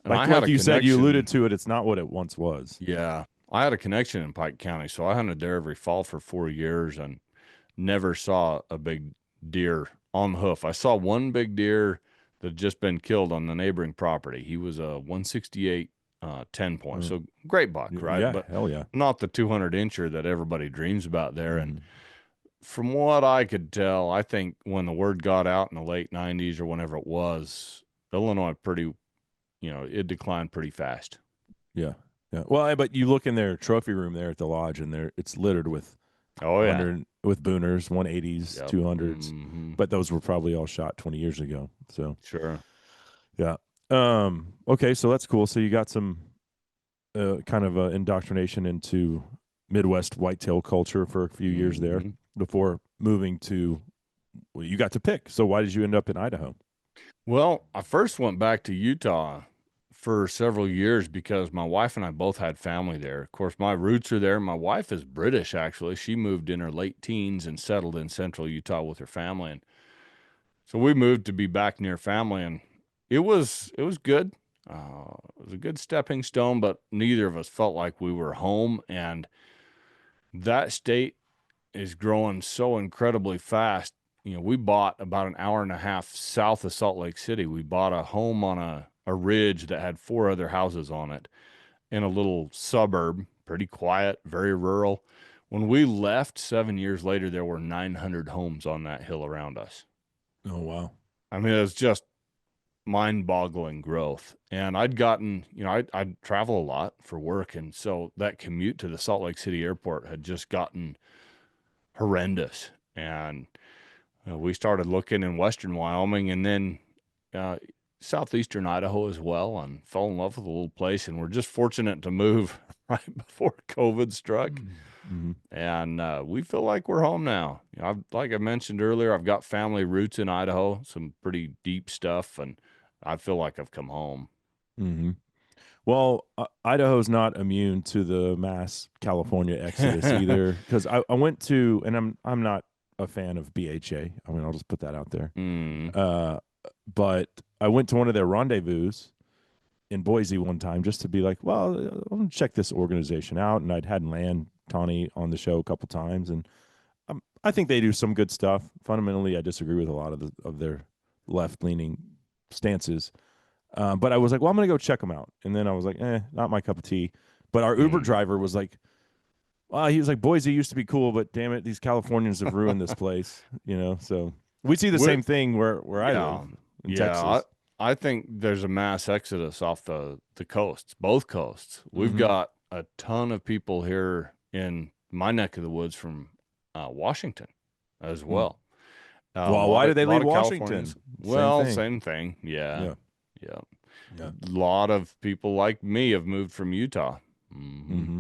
Speaker 2: And I had
Speaker 1: Like
Speaker 2: a
Speaker 1: you said, you alluded
Speaker 2: connection.
Speaker 1: to it. It's not what it once was.
Speaker 2: Yeah. I had a connection in Pike County. So I hunted there every fall for 4 years and never saw a big deer on the hoof. I saw one big deer that had just been killed on the neighboring property. He was a 168 10 point.
Speaker 1: Uh,
Speaker 2: So great buck, right?
Speaker 1: yeah,
Speaker 2: But
Speaker 1: hell yeah.
Speaker 2: not the 200 incher that everybody dreams about there. And
Speaker 1: Mhm.
Speaker 2: from what I could tell, I think when the word got out in the late 90s or whenever it was, Illinois it declined pretty fast.
Speaker 1: Yeah, yeah. Well, but you look in their trophy room there at the lodge, and it's littered with
Speaker 2: Oh, yeah.
Speaker 1: 100 with booners, 180s,
Speaker 2: Yep.
Speaker 1: 200s,
Speaker 2: Hmm.
Speaker 1: but those were probably all shot 20 years ago. So
Speaker 2: Sure.
Speaker 1: yeah. Okay, so that's cool. So you got some kind of indoctrination into Midwest whitetail culture for a few years there
Speaker 2: Hmm.
Speaker 1: before moving to. Well, you got to pick. So why did you end up in Idaho?
Speaker 2: Well, I first went back to Utah for several years because my wife and I both had family there. Of course, my roots are there. My wife is British, actually. She moved in her late teens and settled in central Utah with her family. And so we moved to be back near family, and it was good. It was a good stepping stone, but neither of us felt like we were home. And that state is growing so incredibly fast. We bought about an hour and a half south of Salt Lake City. We bought a home on a ridge that had four other houses on it in a little suburb, pretty quiet, very rural. When we left 7 years later, there were 900 homes on that hill around us.
Speaker 1: Oh wow.
Speaker 2: I mean, it was just mind-boggling growth. And I'd gotten, I'd travel a lot for work. And so that commute to the Salt Lake City airport had just gotten horrendous. And we started looking in western Wyoming and then uh, southeastern Idaho as well, and fell in love with the little place. And we're just fortunate to move right before COVID struck.
Speaker 1: Mm-hmm.
Speaker 2: And we feel like we're home now. Like I mentioned earlier, I've got family roots in Idaho, some pretty deep stuff, and I feel like I've come home.
Speaker 1: Mm-hmm. Well, Idaho's not immune to the mass California exodus either, because I went to, and I'm not a fan of BHA. I mean, I'll just put that out there.
Speaker 2: Mm,
Speaker 1: Uh, but I went to one of their rendezvous in Boise one time just to be like, well, I'm gonna check this organization out, and I'd had Land Tawny on the show a couple times, and I think they do some good stuff. Fundamentally, I disagree with a lot of their left leaning stances. But I was like, well, I'm going to go check them out. And then I was like, not my cup of tea. But our Uber
Speaker 2: mm.
Speaker 1: driver was like, well, he was like, Boise used to be cool, but damn it, these Californians have ruined this place, So we see the
Speaker 2: Where,
Speaker 1: same thing where I live
Speaker 2: yeah,
Speaker 1: in
Speaker 2: yeah. I,
Speaker 1: Texas.
Speaker 2: I think there's a mass exodus off the coasts, both coasts. We've
Speaker 1: Mm-hmm.
Speaker 2: got a ton of people here in my neck of the woods from Washington as
Speaker 1: Hmm.
Speaker 2: well. A
Speaker 1: Well, why did they
Speaker 2: lot
Speaker 1: leave
Speaker 2: of Californians.
Speaker 1: Washington? Same
Speaker 2: Well,
Speaker 1: thing.
Speaker 2: same thing. Yeah,
Speaker 1: Yeah.
Speaker 2: yeah. A
Speaker 1: Yeah.
Speaker 2: lot of people like me have moved from Utah.
Speaker 1: Mm-hmm.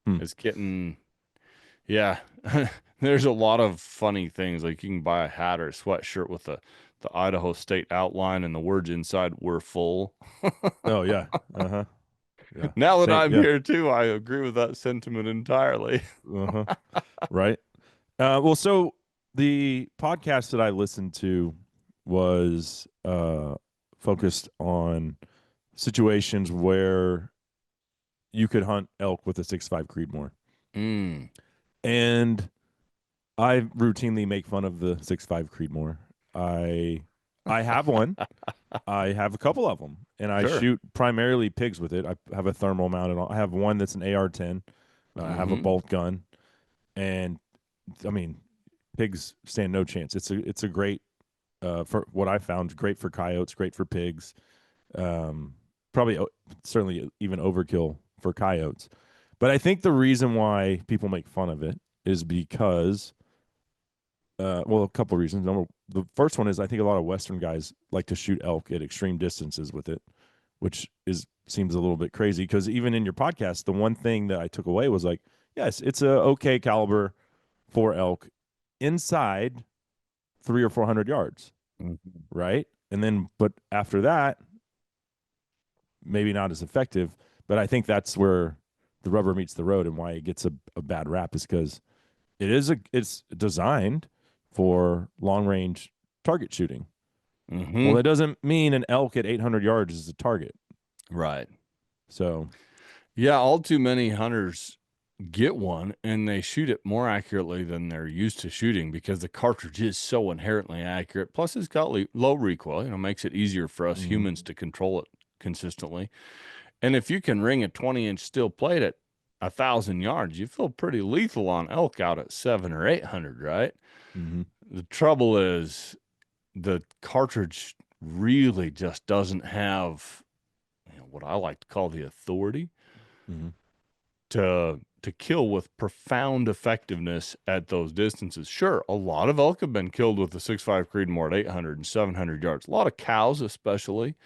Speaker 1: Hmm.
Speaker 2: It's getting, yeah. There's a lot of funny things. Like you can buy a hat or a sweatshirt with the Idaho state outline and the words inside "We're full."
Speaker 1: Oh yeah. Uh-huh. Yeah.
Speaker 2: Now that
Speaker 1: Same.
Speaker 2: I'm
Speaker 1: Yeah.
Speaker 2: here too, I agree with that sentiment entirely.
Speaker 1: Uh-huh. Right. Well, so the podcast that I listened to was focused on situations where you could hunt elk with a 6.5 Creedmoor.
Speaker 2: Mm,
Speaker 1: And I routinely make fun of the 6.5 Creedmoor. I I have one. I have a couple of them, and I
Speaker 2: sure.
Speaker 1: shoot primarily pigs with it. I have a thermal mounted on. I have one that's an AR-10. I have a
Speaker 2: Mm-hmm.
Speaker 1: bolt gun, and I mean, pigs stand no chance. It's a great for what I found, great for coyotes, great for pigs. Um, probably certainly even overkill for coyotes. But I think the reason why people make fun of it is because well, a couple of reasons. The first one is I think a lot of Western guys like to shoot elk at extreme distances with it, which is seems a little bit crazy because even in your podcast, the one thing that I took away was like, yes, it's a okay caliber for elk inside 300 or 400 yards,
Speaker 2: Mm-hmm.
Speaker 1: right? And then, but after that, maybe not as effective. But I think that's where the rubber meets the road and why it gets a bad rap is because it's designed for long range target shooting. Well,
Speaker 2: Mm-hmm.
Speaker 1: that doesn't mean an elk at 800 yards is a target.
Speaker 2: Right.
Speaker 1: So,
Speaker 2: Yeah, all too many hunters get one and they shoot it more accurately than they're used to shooting because the cartridge is so inherently accurate. Plus, it's got low recoil, makes it easier for us
Speaker 1: mhm,
Speaker 2: humans to control it consistently. And if you can ring a 20-inch steel plate at 1,000 yards, you feel pretty lethal on elk out at 700 or 800, right?
Speaker 1: mhm,
Speaker 2: The trouble is the cartridge really just doesn't have what I like to call the authority
Speaker 1: mhm,
Speaker 2: to kill with profound effectiveness at those distances. Sure, a lot of elk have been killed with the 6.5 Creedmoor at 800 and 700 yards. A lot of cows, especially,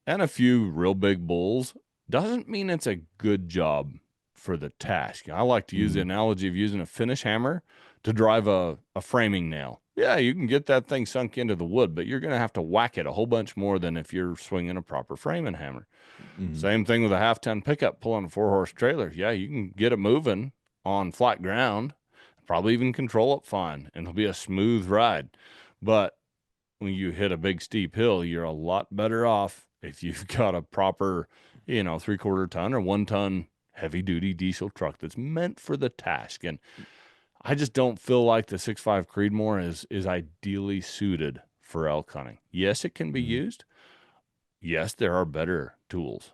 Speaker 2: and a few real big bulls. Doesn't mean it's a good job for the task. I like to use the
Speaker 1: mhm,
Speaker 2: analogy of using a finish hammer to drive a framing nail. Yeah, you can get that thing sunk into the wood, but you're going to have to whack it a whole bunch more than if you're swinging a proper framing hammer.
Speaker 1: mhm,
Speaker 2: Same thing with a half-ton pickup pulling a 4-horse trailer. Yeah, you can get it moving on flat ground, probably even control it fine, and it'll be a smooth ride. But when you hit a big steep hill, you're a lot better off if you've got a proper, 3/4 ton or 1 ton heavy duty diesel truck that's meant for the task. And I just don't feel like the 6.5 Creedmoor is ideally suited for elk hunting. Yes, it can be
Speaker 1: mhm.
Speaker 2: used. Yes, there are better tools.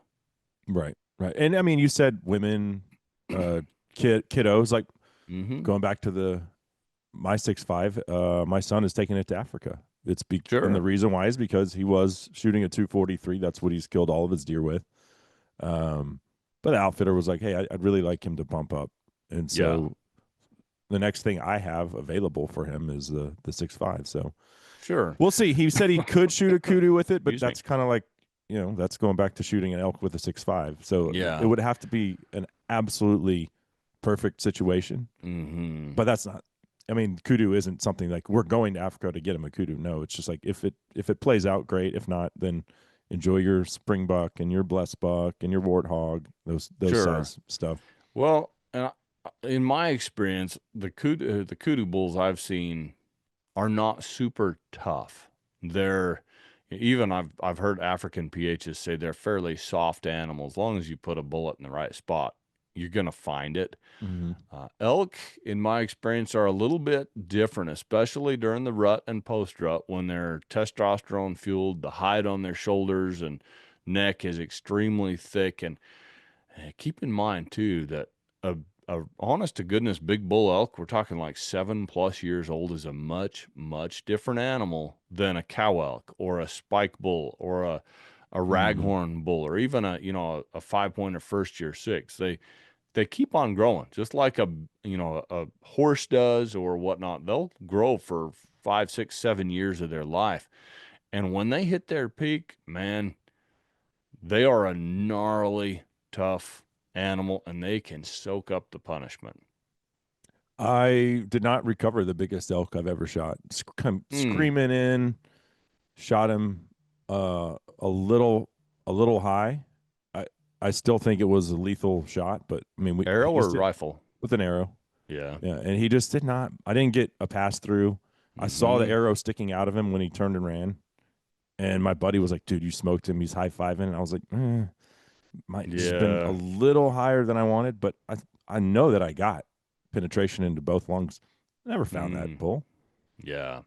Speaker 1: Right, right. And I mean, you said women, uh, kiddos, like
Speaker 2: Mm-hmm.
Speaker 1: going back to my 6.5. My son is taking it to Africa. And the
Speaker 2: Sure.
Speaker 1: reason why is because he was shooting a 243. That's what he's killed all of his deer with. Um, but the outfitter was like, "Hey, I'd really like him to bump up," and
Speaker 2: Yeah.
Speaker 1: so the next thing I have available for him is the 6.5. So
Speaker 2: Sure.
Speaker 1: we'll see. He said he could shoot a kudu with it, but
Speaker 2: Excuse me.
Speaker 1: that's kind of like that's going back to shooting an elk with a 6.5. So it
Speaker 2: Yeah.
Speaker 1: would have to be an absolutely perfect situation.
Speaker 2: Mm-hmm.
Speaker 1: But that's not. I mean, kudu isn't something like we're going to Africa to get him a kudu. No, it's just like if it plays out, great. If not, then enjoy your springbuck and your blessed buck and your warthog. Those
Speaker 2: Sure.
Speaker 1: size stuff.
Speaker 2: Well, in my experience, the kudu bulls I've seen are not super tough. They're even I've heard African PHs say they're fairly soft animals. As long as you put a bullet in the right spot, you're gonna find it.
Speaker 1: Mm-hmm.
Speaker 2: Elk, in my experience, are a little bit different, especially during the rut and post rut when they're testosterone fueled. The hide on their shoulders and neck is extremely thick. And keep in mind, too, that a, a a honest to goodness big bull elk, we're talking like 7+ years old, is a much, much different animal than a cow elk or a spike bull or a
Speaker 1: Mm-hmm.
Speaker 2: raghorn bull, or even a 5 point or first year six. They keep on growing just like a horse does or whatnot. They'll grow for 5, 6, 7 years of their life. And when they hit their peak, man, they are a gnarly, tough animal, and they can soak up the punishment.
Speaker 1: I did not recover the biggest elk I've ever shot.
Speaker 2: Mm.
Speaker 1: Screaming in, shot him a little high. I I still think it was a lethal shot, but I mean he
Speaker 2: Arrow or
Speaker 1: just did
Speaker 2: rifle?
Speaker 1: with an arrow.
Speaker 2: Yeah.
Speaker 1: Yeah, and he just did not. I didn't get a pass through. I saw the
Speaker 2: Mm-hmm.
Speaker 1: arrow sticking out of him when he turned and ran, and my buddy was like, "Dude, you smoked him." He's high fiving, and I was like, "Might just been a
Speaker 2: Yeah.
Speaker 1: little higher than I wanted," but I know that I got penetration into both lungs. Never found that
Speaker 2: Mm.
Speaker 1: bull.
Speaker 2: Yeah.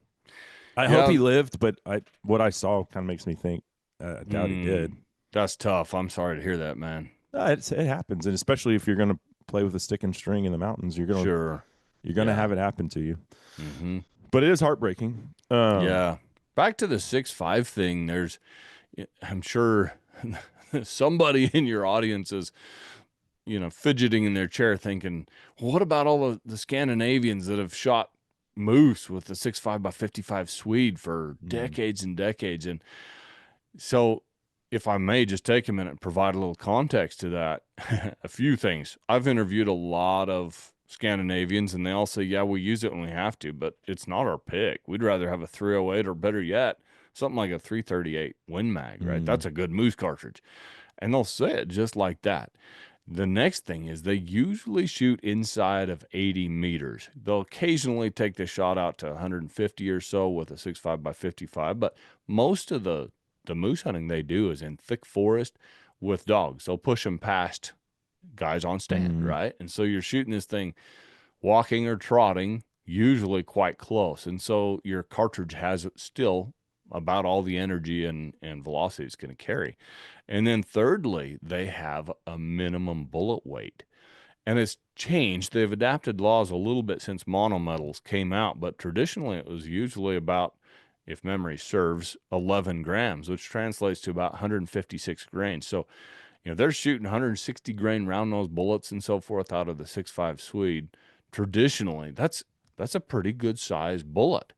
Speaker 1: I hope
Speaker 2: Yeah.
Speaker 1: he lived, but what I saw kind of makes me think I doubt he did.
Speaker 2: Mm. That's tough. I'm sorry to hear that, man.
Speaker 1: It happens, and especially if you're going to play with a stick and string in the mountains,
Speaker 2: Sure.
Speaker 1: you're gonna
Speaker 2: Yeah.
Speaker 1: have it happen to you.
Speaker 2: Mm-hmm.
Speaker 1: But it is heartbreaking.
Speaker 2: Yeah. Back to the 6.5 thing, I'm sure somebody in your audience is, fidgeting in their chair thinking, well, what about all the Scandinavians that have shot moose with the 6.5 by 55 Swede for
Speaker 1: Mm,
Speaker 2: decades and decades? And so, if I may just take a minute and provide a little context to that, a few things. I've interviewed a lot of Scandinavians, and they all say, yeah, we use it when we have to, but it's not our pick. We'd rather have a 308 or better yet, something like a 338 Win Mag, right?
Speaker 1: mm,
Speaker 2: That's a good moose cartridge. And they'll say it just like that. The next thing is they usually shoot inside of 80 meters. They'll occasionally take the shot out to 150 or so with a 6.5 by 55, but most of the moose hunting they do is in thick forest with dogs. They'll push them past guys on stand,
Speaker 1: mm,
Speaker 2: right? And so you're shooting this thing walking or trotting, usually quite close. And so your cartridge has still about all the energy and velocity it's going to carry. And then thirdly, they have a minimum bullet weight. And it's changed. They've adapted laws a little bit since monometals came out, but traditionally it was usually about, if memory serves, 11 grams, which translates to about 156 grains. So, they're shooting 160 grain round nose bullets and so forth out of the 6.5 Swede. Traditionally, that's a pretty good sized bullet.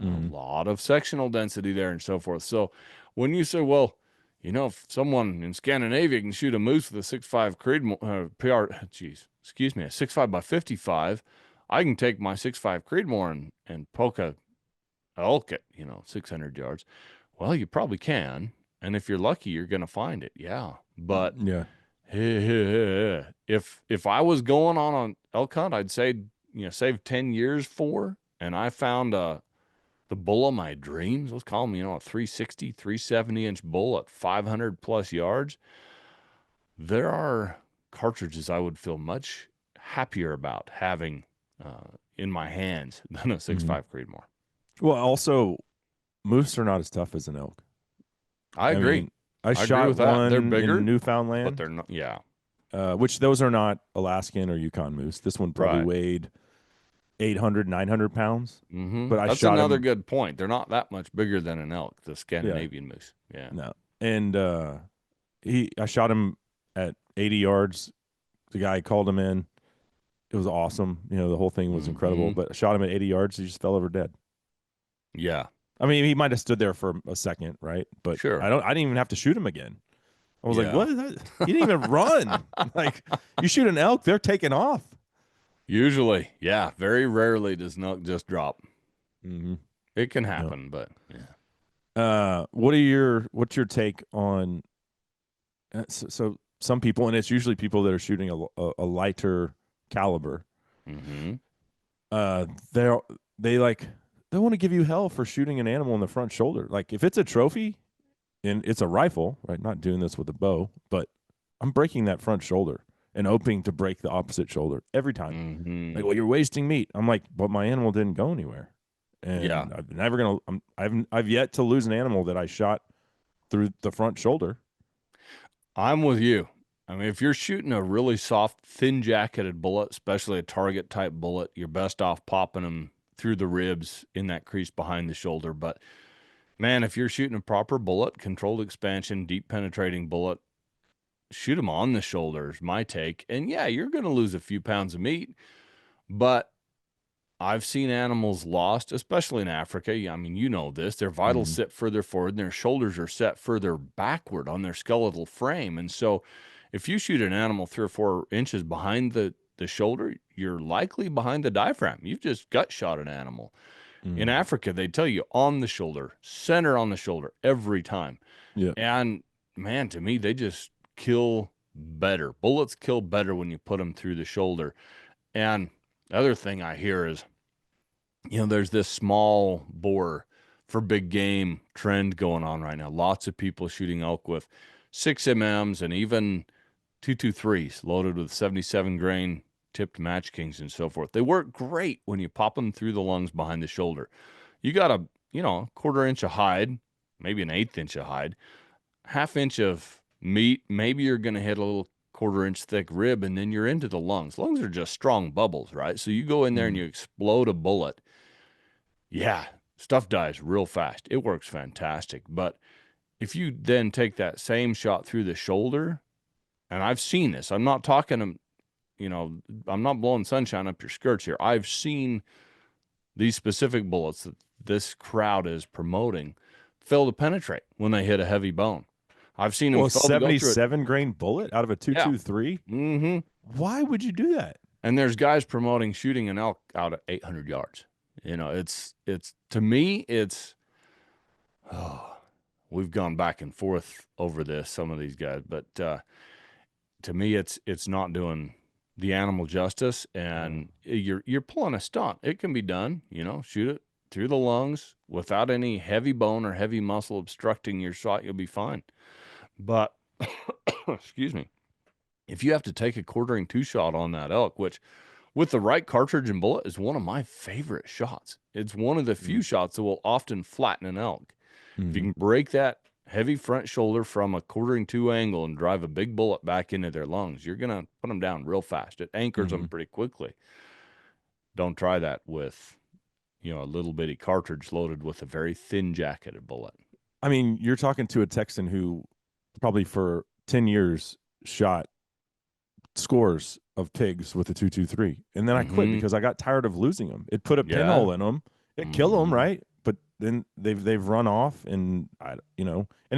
Speaker 2: A
Speaker 1: mm.
Speaker 2: lot of sectional density there and so forth. So when you say, well, if someone in Scandinavia can shoot a moose with a 6.5 Creedmoor, a 6.5 by 55, I can take my 6.5 Creedmoor and poke a elk at, 600 yards. Well, you probably can. And if you're lucky, you're going to find it. Yeah. But
Speaker 1: Yeah.
Speaker 2: if I was going on an elk hunt, I'd say, save 10 years for, and I found the bull of my dreams, let's call him, a 360, 370-inch bull at 500 plus yards. There are cartridges I would feel much happier about having in my hands than a
Speaker 1: Mm.
Speaker 2: 6.5 Creedmoor.
Speaker 1: Well, also, moose are not as tough as an elk.
Speaker 2: I
Speaker 1: I
Speaker 2: agree.
Speaker 1: mean, I
Speaker 2: I agree
Speaker 1: shot
Speaker 2: with that. They're
Speaker 1: one in
Speaker 2: bigger, but
Speaker 1: Newfoundland,
Speaker 2: they're not. Yeah,
Speaker 1: which those are not Alaskan or Yukon moose. This one probably
Speaker 2: right.
Speaker 1: weighed 800, 900 pounds, but I
Speaker 2: That's
Speaker 1: shot
Speaker 2: another
Speaker 1: him.
Speaker 2: good point. They're not that much bigger than an elk, the
Speaker 1: Yeah,
Speaker 2: Scandinavian moose. Yeah.
Speaker 1: no. And I shot him at 80 yards. The guy called him in. It was awesome. The whole thing was incredible,
Speaker 2: hmm
Speaker 1: but I shot him at 80 yards. He just fell over dead.
Speaker 2: Yeah.
Speaker 1: I mean, he might have stood there for a second, right? But
Speaker 2: Sure.
Speaker 1: I didn't even have to shoot him again. I was like,
Speaker 2: Yeah.
Speaker 1: what is that? He didn't even run. Like, you shoot an elk, they're taking off.
Speaker 2: Usually, yeah. Very rarely does an elk just drop.
Speaker 1: Mm-hmm.
Speaker 2: It can
Speaker 1: No.
Speaker 2: happen, but yeah.
Speaker 1: What's your take on so some people, and it's usually people that are shooting a lighter caliber,
Speaker 2: hmm
Speaker 1: uh they're they like they want to give you hell for shooting an animal in the front shoulder. Like if it's a trophy and it's a rifle, right? Not doing this with a bow, but I'm breaking that front shoulder and hoping to break the opposite shoulder every time.
Speaker 2: hmm
Speaker 1: Like, well, you're wasting meat. I'm like, but my animal didn't go anywhere,
Speaker 2: Yeah.
Speaker 1: and I've never gonna. I've yet to lose an animal that I shot through the front shoulder.
Speaker 2: I'm with you. I mean, if you're shooting a really soft, thin jacketed bullet, especially a target type bullet, you're best off popping them through the ribs in that crease behind the shoulder. But man, if you're shooting a proper bullet, controlled expansion, deep penetrating bullet, shoot them on the shoulders, my take. And yeah, you're going to lose a few pounds of meat, but I've seen animals lost, especially in Africa. I mean, you know this. Their vitals
Speaker 1: Mhm.
Speaker 2: sit further forward and their shoulders are set further backward on their skeletal frame. And so if you shoot an animal 3 or 4 inches behind the shoulder, you're likely behind the diaphragm. You've just gut shot an animal. In
Speaker 1: Mhm.
Speaker 2: Africa, they tell you on the shoulder, center on the shoulder every time.
Speaker 1: Yeah.
Speaker 2: And man, to me, they just kill better. Bullets kill better when you put them through the shoulder. And the other thing I hear is, there's this small bore for big game trend going on right now. Lots of people shooting elk with 6 MMs and even 223s loaded with 77 grain tipped Match Kings and so forth. They work great when you pop them through the lungs behind the shoulder. You got a 1/4 inch of hide, maybe an 1/8 inch of hide, 1/2 inch of meat. Maybe you're going to hit a little 1/4 inch thick rib, and then you're into the lungs. Lungs are just strong bubbles, right? So you go in there and
Speaker 1: Mhm.
Speaker 2: you explode a bullet. Yeah, stuff dies real fast. It works fantastic. But if you then take that same shot through the shoulder, and I've seen this, I'm not talking, I'm not blowing sunshine up your skirts here. I've seen these specific bullets that this crowd is promoting fail to penetrate when they hit a heavy bone. I've seen them
Speaker 1: Well, a
Speaker 2: fail to go through it.
Speaker 1: 77 grain bullet out of a
Speaker 2: Yeah.
Speaker 1: 223?
Speaker 2: Mm-hmm.
Speaker 1: Why would you do that?
Speaker 2: And there's guys promoting shooting an elk out at 800 yards. It's to me, oh, we've gone back and forth over this, some of these guys, but to me, it's not doing the animal justice,
Speaker 1: Yeah.
Speaker 2: and you're pulling a stunt. It can be done, shoot it through the lungs without any heavy bone or heavy muscle obstructing your shot. You'll be fine. But excuse me, if you have to take a quartering two shot on that elk, which with the right cartridge and bullet is one of my favorite shots. It's one of the few
Speaker 1: Mm.
Speaker 2: shots that will often flatten an elk. If you
Speaker 1: Mhm.
Speaker 2: can break that heavy front shoulder from a quartering two angle and drive a big bullet back into their lungs, you're going to put them down real fast. It anchors them
Speaker 1: Mhm.
Speaker 2: pretty quickly. Don't try that with, a little bitty cartridge loaded with a very thin jacketed bullet.
Speaker 1: I mean, you're talking to a Texan who probably for 10 years shot scores of pigs with a 223. And then I quit
Speaker 2: Mm-hmm.
Speaker 1: because I got tired of losing them. It put a
Speaker 2: Yeah.
Speaker 1: pinhole in them. It kill them,
Speaker 2: Mm-hmm.
Speaker 1: right? But then they've run off and and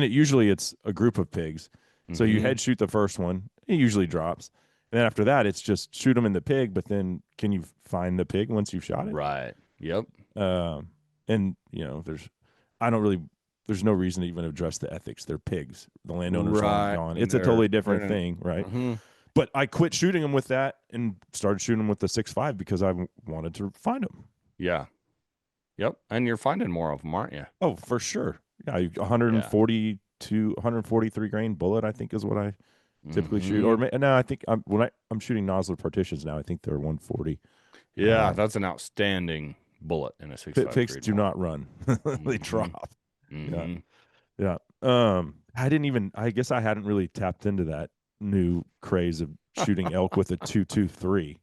Speaker 1: it's a group of pigs. So you
Speaker 2: Mm-hmm.
Speaker 1: head shoot the first one, it usually drops. And then after that, it's just shoot them in the pig, but then can you find the pig once you've shot it?
Speaker 2: Right. Yep.
Speaker 1: Um, and I don't really, there's no reason to even address the ethics. They're pigs. The landowners long
Speaker 2: Right.
Speaker 1: gone.
Speaker 2: And
Speaker 1: It's a totally different thing, right?
Speaker 2: mm-hmm.
Speaker 1: But I quit shooting them with that and started shooting them with the 6.5 because I wanted to find them.
Speaker 2: Yeah. Yep. And you're finding more of them, aren't you?
Speaker 1: Oh, for sure. Yeah,
Speaker 2: Yeah.
Speaker 1: 143 grain bullet, I think, is what I typically shoot.
Speaker 2: Mm-hmm.
Speaker 1: No, I think I'm shooting nozzler partitions now. I think they're 140.
Speaker 2: Yeah, that's an outstanding bullet in a 6.5
Speaker 1: Pigs do
Speaker 2: Creedmoor.
Speaker 1: not run; they
Speaker 2: Mm-hmm.
Speaker 1: drop. Yeah,
Speaker 2: Mm-hmm.
Speaker 1: yeah. I didn't even. I guess I hadn't really tapped into that new craze of shooting elk with a 223.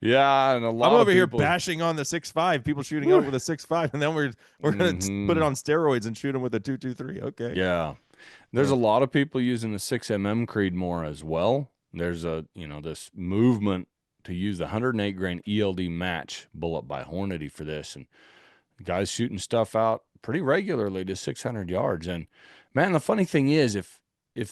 Speaker 2: Yeah, and a
Speaker 1: I'm
Speaker 2: lot of
Speaker 1: over here
Speaker 2: people.
Speaker 1: bashing on the 6.5. People shooting
Speaker 2: Whew.
Speaker 1: elk with a 6.5, and then we're gonna put it
Speaker 2: Mm-hmm.
Speaker 1: on steroids and shoot them with a 223. Okay.
Speaker 2: Yeah, there's a lot of people using the 6 Creedmoor as well. There's this movement to use the 108 grain ELD match bullet by Hornady for this, and guys shooting stuff out pretty regularly to 600 yards. And man, the funny thing is, if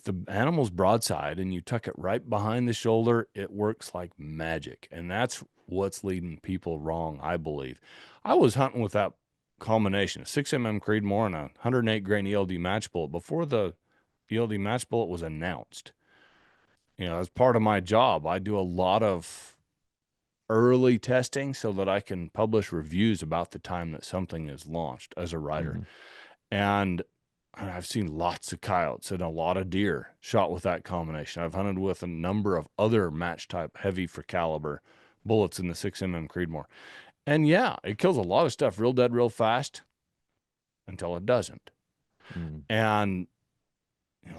Speaker 2: the animal's broadside and you tuck it right behind the shoulder, it works like magic. And that's what's leading people wrong, I believe. I was hunting with that combination, a 6 Creedmoor and a 108 grain ELD match bullet before the ELD match bullet was announced. As part of my job, I do a lot of early testing so that I can publish reviews about the time that something is launched as a writer.
Speaker 1: Mm-hmm.
Speaker 2: And I've seen lots of coyotes and a lot of deer shot with that combination. I've hunted with a number of other match type heavy for caliber bullets in the 6 Creedmoor. And yeah, it kills a lot of stuff real dead real fast until it doesn't.
Speaker 1: Mm-hmm.
Speaker 2: And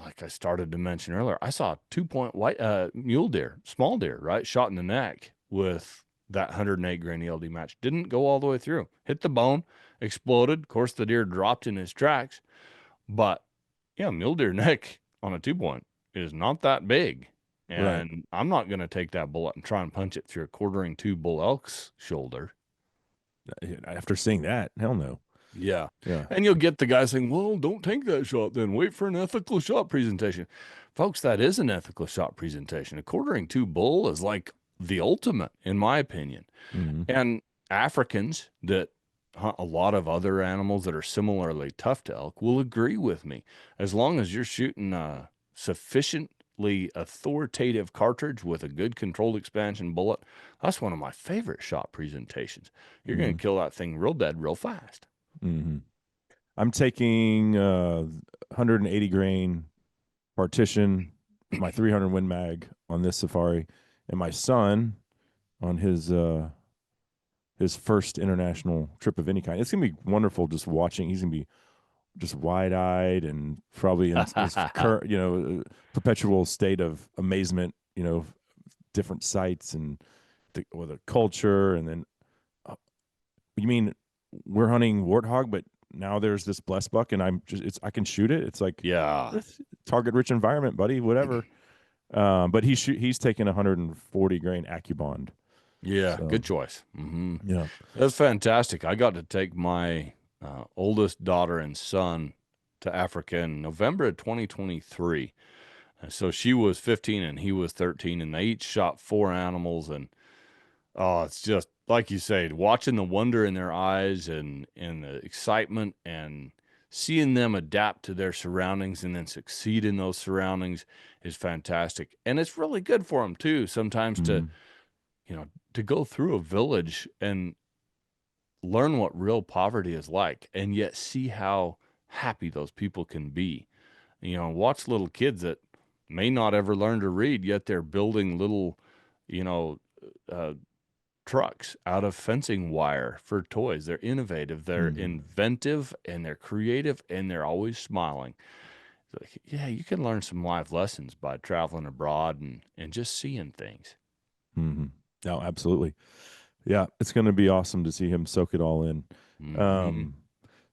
Speaker 2: like I started to mention earlier, I saw a 2-point white mule deer, small deer, right, shot in the neck with that 108 grain ELD match. Didn't go all the way through. Hit the bone, exploded. Of course, the deer dropped in his tracks. But yeah, mule deer neck on a 2-point is not that big.
Speaker 1: Right.
Speaker 2: And I'm not going to take that bullet and try and punch it through a quartering two bull elk's shoulder.
Speaker 1: After seeing that, hell no.
Speaker 2: Yeah.
Speaker 1: Yeah.
Speaker 2: And you'll get the guy saying, well, don't take that shot then. Wait for an ethical shot presentation. Folks, that is an ethical shot presentation. A quartering two bull is like the ultimate, in my opinion.
Speaker 1: Mm-hmm.
Speaker 2: And Africans that hunt a lot of other animals that are similarly tough to elk will agree with me. As long as you're shooting a sufficiently authoritative cartridge with a good controlled expansion bullet, that's one of my favorite shot presentations. You're going to kill that thing real dead real fast.
Speaker 1: Mm-hmm. I'm taking 180 grain partition, my 300 Win Mag on this safari, and my son on his first international trip of any kind. It's gonna be wonderful just watching. He's gonna be just wide eyed and probably in his perpetual state of amazement. Different sights and the culture, and then you mean we're hunting warthog, but now there's this blessed buck, and I can shoot it. It's like
Speaker 2: Yeah.
Speaker 1: target rich environment, buddy. Whatever. But he's taking 140 grain AccuBond.
Speaker 2: Yeah,
Speaker 1: So,
Speaker 2: good choice. Mm-hmm.
Speaker 1: yeah.
Speaker 2: That's fantastic. I got to take my oldest daughter and son to Africa in November of 2023. So she was 15 and he was 13, and they each shot 4 animals. And oh, it's just like you said, watching the wonder in their eyes and the excitement and seeing them adapt to their surroundings and then succeed in those surroundings is fantastic. And it's really good for them too, sometimes
Speaker 1: Mm-hmm.
Speaker 2: to go through a village and learn what real poverty is like and yet see how happy those people can be. Watch little kids that may not ever learn to read, yet they're building little, you know, uh, trucks out of fencing wire for toys. They're innovative, they're
Speaker 1: Mm-hmm.
Speaker 2: inventive, and they're creative, and they're always smiling. It's like, yeah, you can learn some life lessons by traveling abroad and just seeing things.
Speaker 1: Mm-hmm. No, absolutely. Yeah, it's going to be awesome to see him soak it all in.
Speaker 2: Mm-hmm.
Speaker 1: Um,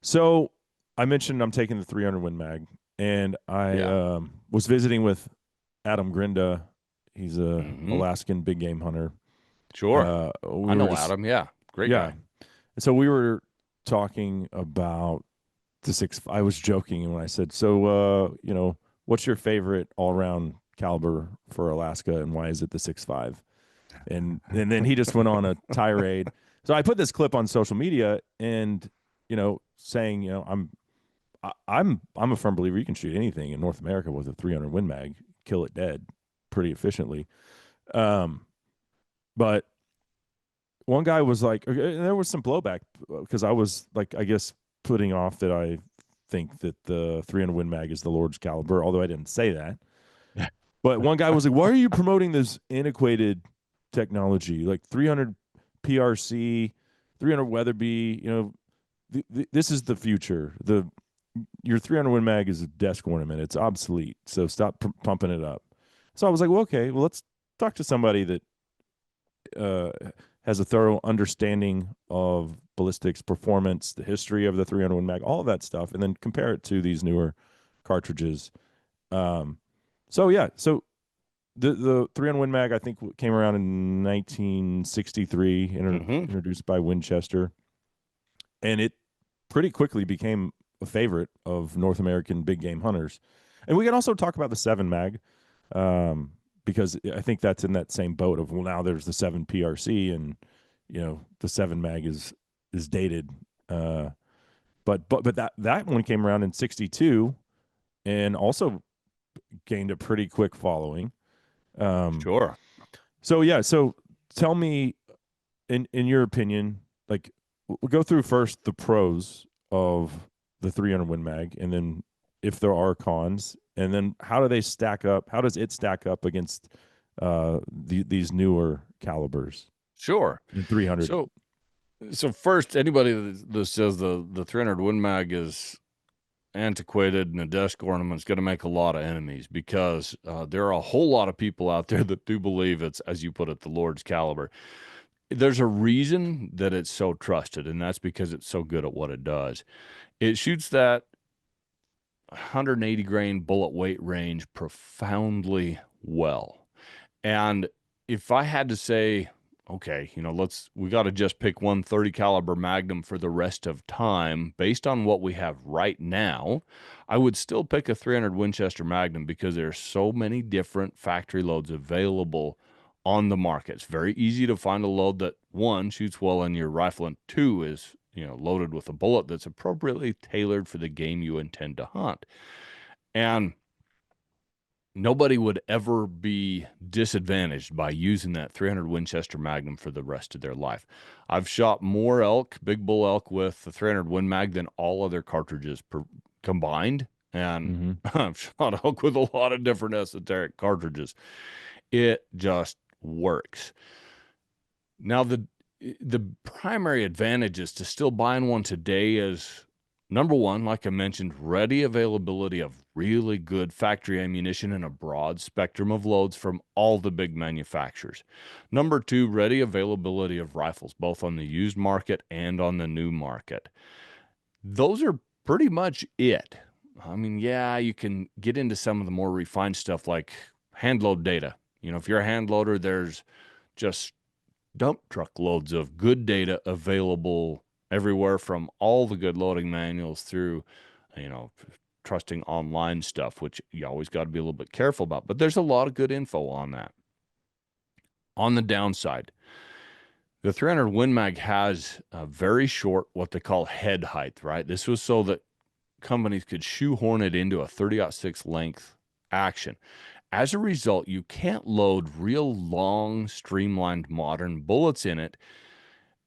Speaker 1: so I mentioned I'm taking the 300 Win Mag, and I
Speaker 2: Yeah.
Speaker 1: was visiting with Adam Grinda. He's a
Speaker 2: Mm-hmm.
Speaker 1: Alaskan big game hunter.
Speaker 2: Sure. I
Speaker 1: We were
Speaker 2: know
Speaker 1: just
Speaker 2: Adam. Yeah. Great
Speaker 1: yeah,
Speaker 2: guy.
Speaker 1: so we were talking about the six. I was joking when I said, "So, what's your favorite all around caliber for Alaska, and why is it the 6.5?" And then he just went on a tirade. So I put this clip on social media, and saying, I'm a firm believer you can shoot anything in North America with a 300 Win Mag, kill it dead pretty efficiently. But one guy was like, there was some blowback because I was like, I guess putting off that I think that the 300 Win Mag is the Lord's caliber, although I didn't say that. But one guy was like, why are you promoting this antiquated technology like 300 PRC, 300 Weatherby? This is the future. Your 300 Win Mag is a desk ornament. It's obsolete. So stop pumping it up. So I was like, well, okay, well, let's talk to somebody that has a thorough understanding of ballistics performance, the history of the 300 Win Mag, all of that stuff, and then compare it to these newer cartridges. So yeah, so the 300 Win Mag I think came around in 1963, introduced by Winchester, and it pretty quickly became a favorite of North American big game hunters. And we can also talk about the 7 Mag, because I think that's in that same boat of, well, now there's the 7 PRC, and the 7 Mag is dated. But that one came around in 62 and also gained a pretty quick following.
Speaker 2: Sure.
Speaker 1: So yeah, so tell me, in your opinion, like, we'll go through first the pros of the 300 Win Mag, and then if there are cons, and then how do they stack up? How does it stack up against these newer calibers
Speaker 2: Sure.
Speaker 1: in 300?
Speaker 2: So first, anybody that says the 300 Win Mag is antiquated and a desk ornament is going to make a lot of enemies because there are a whole lot of people out there that do believe it's, as you put it, the Lord's caliber. There's a reason that it's so trusted, and that's because it's so good at what it does. It shoots that 180 grain bullet weight range profoundly well. And if I had to say, okay, we got to just pick one 30 caliber Magnum for the rest of time based on what we have right now, I would still pick a 300 Winchester Magnum because there's so many different factory loads available on the market. It's very easy to find a load that, one, shoots well in your rifle, and two, is loaded with a bullet that's appropriately tailored for the game you intend to hunt. And nobody would ever be disadvantaged by using that 300 Winchester Magnum for the rest of their life. I've shot more elk, big bull elk, with the 300 Win Mag than all other cartridges combined. And I've shot elk with a lot of different esoteric cartridges. It just works. Now, the primary advantages to still buying one today is, number one, like I mentioned, ready availability of really good factory ammunition in a broad spectrum of loads from all the big manufacturers. Number two, ready availability of rifles, both on the used market and on the new market. Those are pretty much it. I mean, yeah, you can get into some of the more refined stuff like hand load data. If you're a hand loader, there's just dump truck loads of good data available everywhere, from all the good loading manuals through, trusting online stuff, which you always got to be a little bit careful about. But there's a lot of good info on that. On the downside, the 300 Win Mag has a very short, what they call head height, right? This was so that companies could shoehorn it into a 30-06 length action. As a result, you can't load real long, streamlined modern bullets in it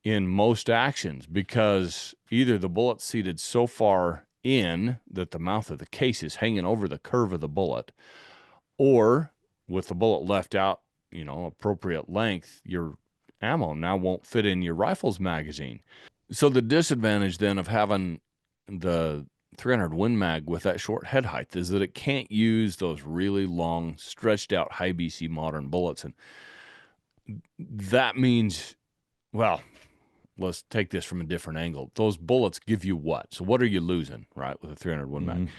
Speaker 2: in most actions because either the bullet's seated so far in that the mouth of the case is hanging over the curve of the bullet, or with the bullet left out, appropriate length, your ammo now won't fit in your rifle's magazine. So the disadvantage then of having the 300 Win Mag with that short head height is that it can't use those really long, stretched out high BC modern bullets. And that means, well, let's take this from a different angle. Those bullets give you what? So what are you losing, right, with a 300 Win Mag?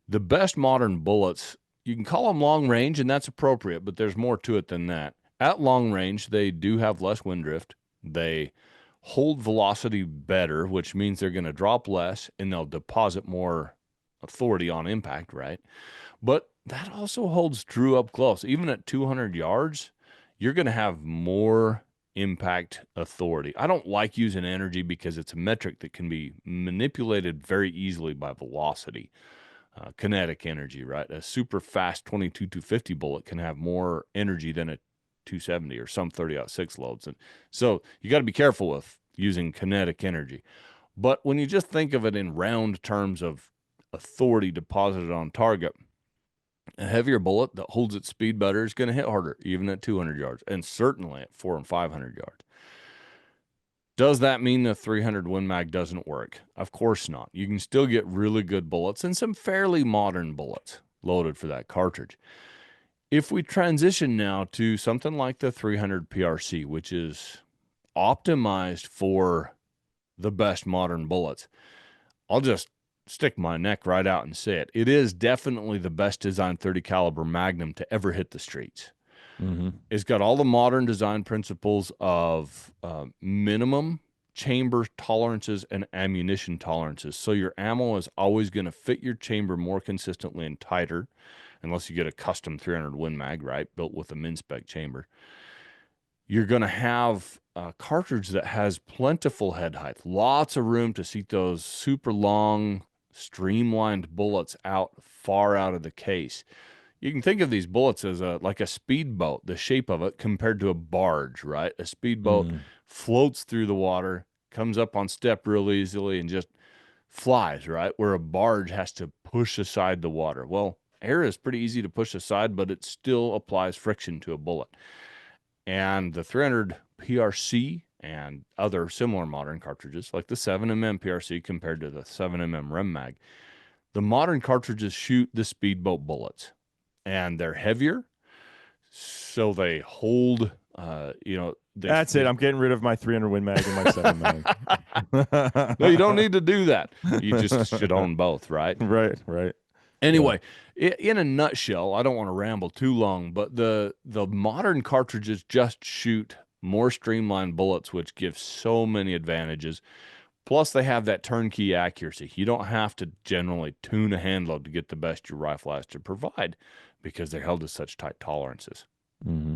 Speaker 2: The best modern bullets, you can call them long range, and that's appropriate, but there's more to it than that. At long range, they do have less wind drift. They hold velocity better, which means they're going to drop less and they'll deposit more authority on impact, right? But that also holds true up close. Even at 200 yards, you're going to have more impact authority. I don't like using energy because it's a metric that can be manipulated very easily by velocity. Kinetic energy, right? A super fast 22-250 bullet can have more energy than a 270 or some 30-06 loads. And so you got to be careful with using kinetic energy. But when you just think of it in round terms of authority deposited on target, a heavier bullet that holds its speed better is going to hit harder, even at 200 yards, and certainly at 400 and 500 yards. Does that mean the 300 Win Mag doesn't work? Of course not. You can still get really good bullets and some fairly modern bullets loaded for that cartridge. If we transition now to something like the 300 PRC, which is optimized for the best modern bullets, I'll just stick my neck right out and say it. It is definitely the best designed 30 caliber Magnum to ever hit the streets. It's got all the modern design principles of minimum chamber tolerances and ammunition tolerances. So your ammo is always going to fit your chamber more consistently and tighter, unless you get a custom 300 Win Mag, right, built with a min-spec chamber. You're going to have a cartridge that has plentiful head height, lots of room to seat those super long, streamlined bullets out far out of the case. You can think of these bullets as like a speedboat, the shape of it compared to a barge, right? A speedboat floats through the water, comes up on step real easily, and just flies, right? Where a barge has to push aside the water. Well, air is pretty easy to push aside, but it still applies friction to a bullet. And the 300 PRC and other similar modern cartridges, like the 7mm PRC compared to the 7mm Rem Mag, The modern cartridges shoot the speedboat bullets, and they're heavier, so they hold.
Speaker 1: That's it. I'm getting rid of my 300 Win Mag and my 7 Mag.
Speaker 2: No, you don't need to do that. You just should own both, right?
Speaker 1: Right, right. Yeah.
Speaker 2: Anyway, in a nutshell, I don't want to ramble too long, but the modern cartridges just shoot more streamlined bullets, which gives so many advantages. Plus, they have that turnkey accuracy. You don't have to generally tune a hand load to get the best your rifle has to provide because they're held to such tight tolerances.
Speaker 1: Mm-hmm.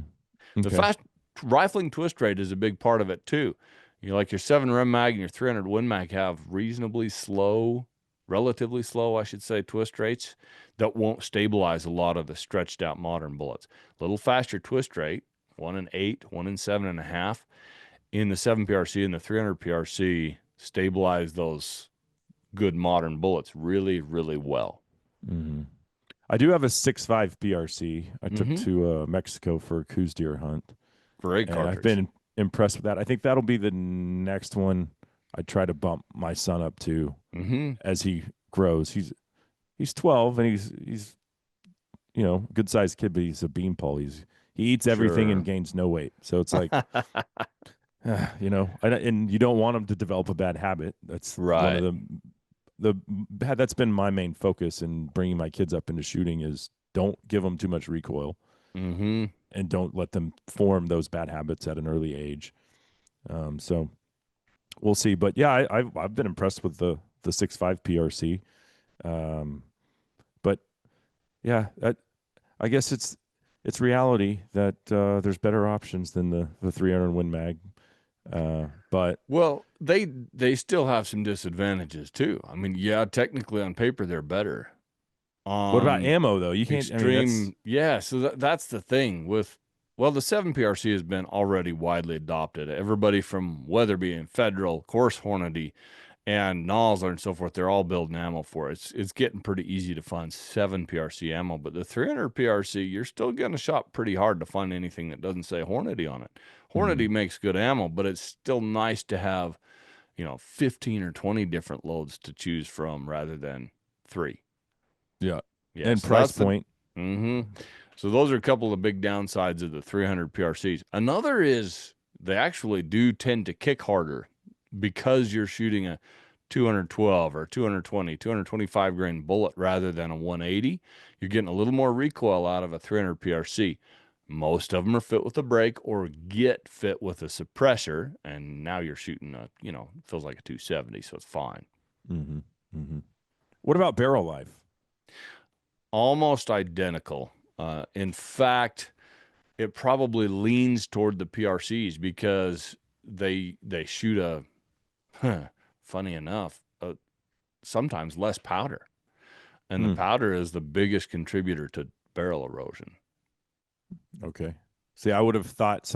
Speaker 2: The
Speaker 1: Okay.
Speaker 2: fast rifling twist rate is a big part of it too. You know, like your 7 Rem Mag and your 300 Win Mag have relatively slow, I should say, twist rates that won't stabilize a lot of the stretched out modern bullets. A little faster twist rate, 1 in 8, 1 in 7.5 in the 7 PRC and the 300 PRC stabilize those good modern bullets really, really well.
Speaker 1: Mm-hmm. I do have a 6.5 PRC. I took to Mexico for a Coues deer hunt.
Speaker 2: Great
Speaker 1: and
Speaker 2: cartridge.
Speaker 1: I've been impressed with that. I think that'll be the next one I try to bump my son up to as he grows. He's 12 and he's good sized kid, but he's a beanpole. He eats everything and gains no weight. So it's like and you don't want him to develop a bad habit. That's one of that's been my main focus in bringing my kids up into shooting is don't give them too much recoil. And don't let them form those bad habits at an early age. So we'll see. But yeah, I've been impressed with the 6.5 PRC. But yeah, I guess it's reality that there's better options than the 300 Win Mag. But
Speaker 2: well, they still have some disadvantages too. I mean, yeah, technically on paper they're better.
Speaker 1: What about ammo though? You can't.
Speaker 2: Extreme, yeah. So that's the thing with. Well, the 7 PRC has been already widely adopted. Everybody from Weatherby and Federal, of course, Hornady, and Nosler and so forth, they're all building ammo for it. It's getting pretty easy to find 7 PRC ammo, but the 300 PRC, you're still going to shop pretty hard to find anything that doesn't say Hornady on it. Hornady makes good ammo, but it's still nice to have, 15 or 20 different loads to choose from rather than 3.
Speaker 1: Yeah.
Speaker 2: Yeah,
Speaker 1: and
Speaker 2: so
Speaker 1: price point.
Speaker 2: So those are a couple of the big downsides of the 300 PRCs. Another is they actually do tend to kick harder because you're shooting a 212 or 220, 225 grain bullet rather than a 180. You're getting a little more recoil out of a 300 PRC. Most of them are fit with a brake or get fit with a suppressor, and now you're shooting feels like a 270, so it's fine.
Speaker 1: What about barrel life?
Speaker 2: Almost identical. In fact, it probably leans toward the PRCs because they shoot funny enough, sometimes less powder. And the powder is the biggest contributor to barrel erosion.
Speaker 1: Okay. See, I would have thought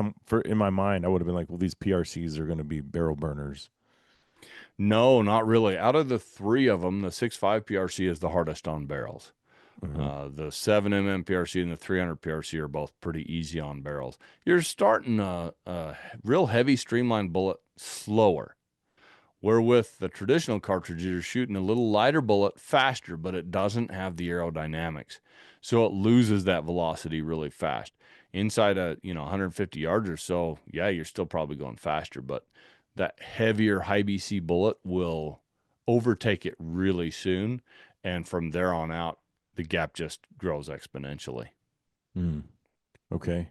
Speaker 1: in my mind, I would have been like, well, these PRCs are going to be barrel burners.
Speaker 2: No, not really. Out of the 3 of them, the 6.5 PRC is the hardest on barrels. The 7mm PRC and the 300 PRC are both pretty easy on barrels. You're starting a real heavy streamlined bullet slower, where with the traditional cartridges, you're shooting a little lighter bullet faster, but it doesn't have the aerodynamics. So it loses that velocity really fast. Inside 150 yards or so, yeah, you're still probably going faster, but that heavier high BC bullet will overtake it really soon. And from there on out, the gap just grows exponentially.
Speaker 1: Okay.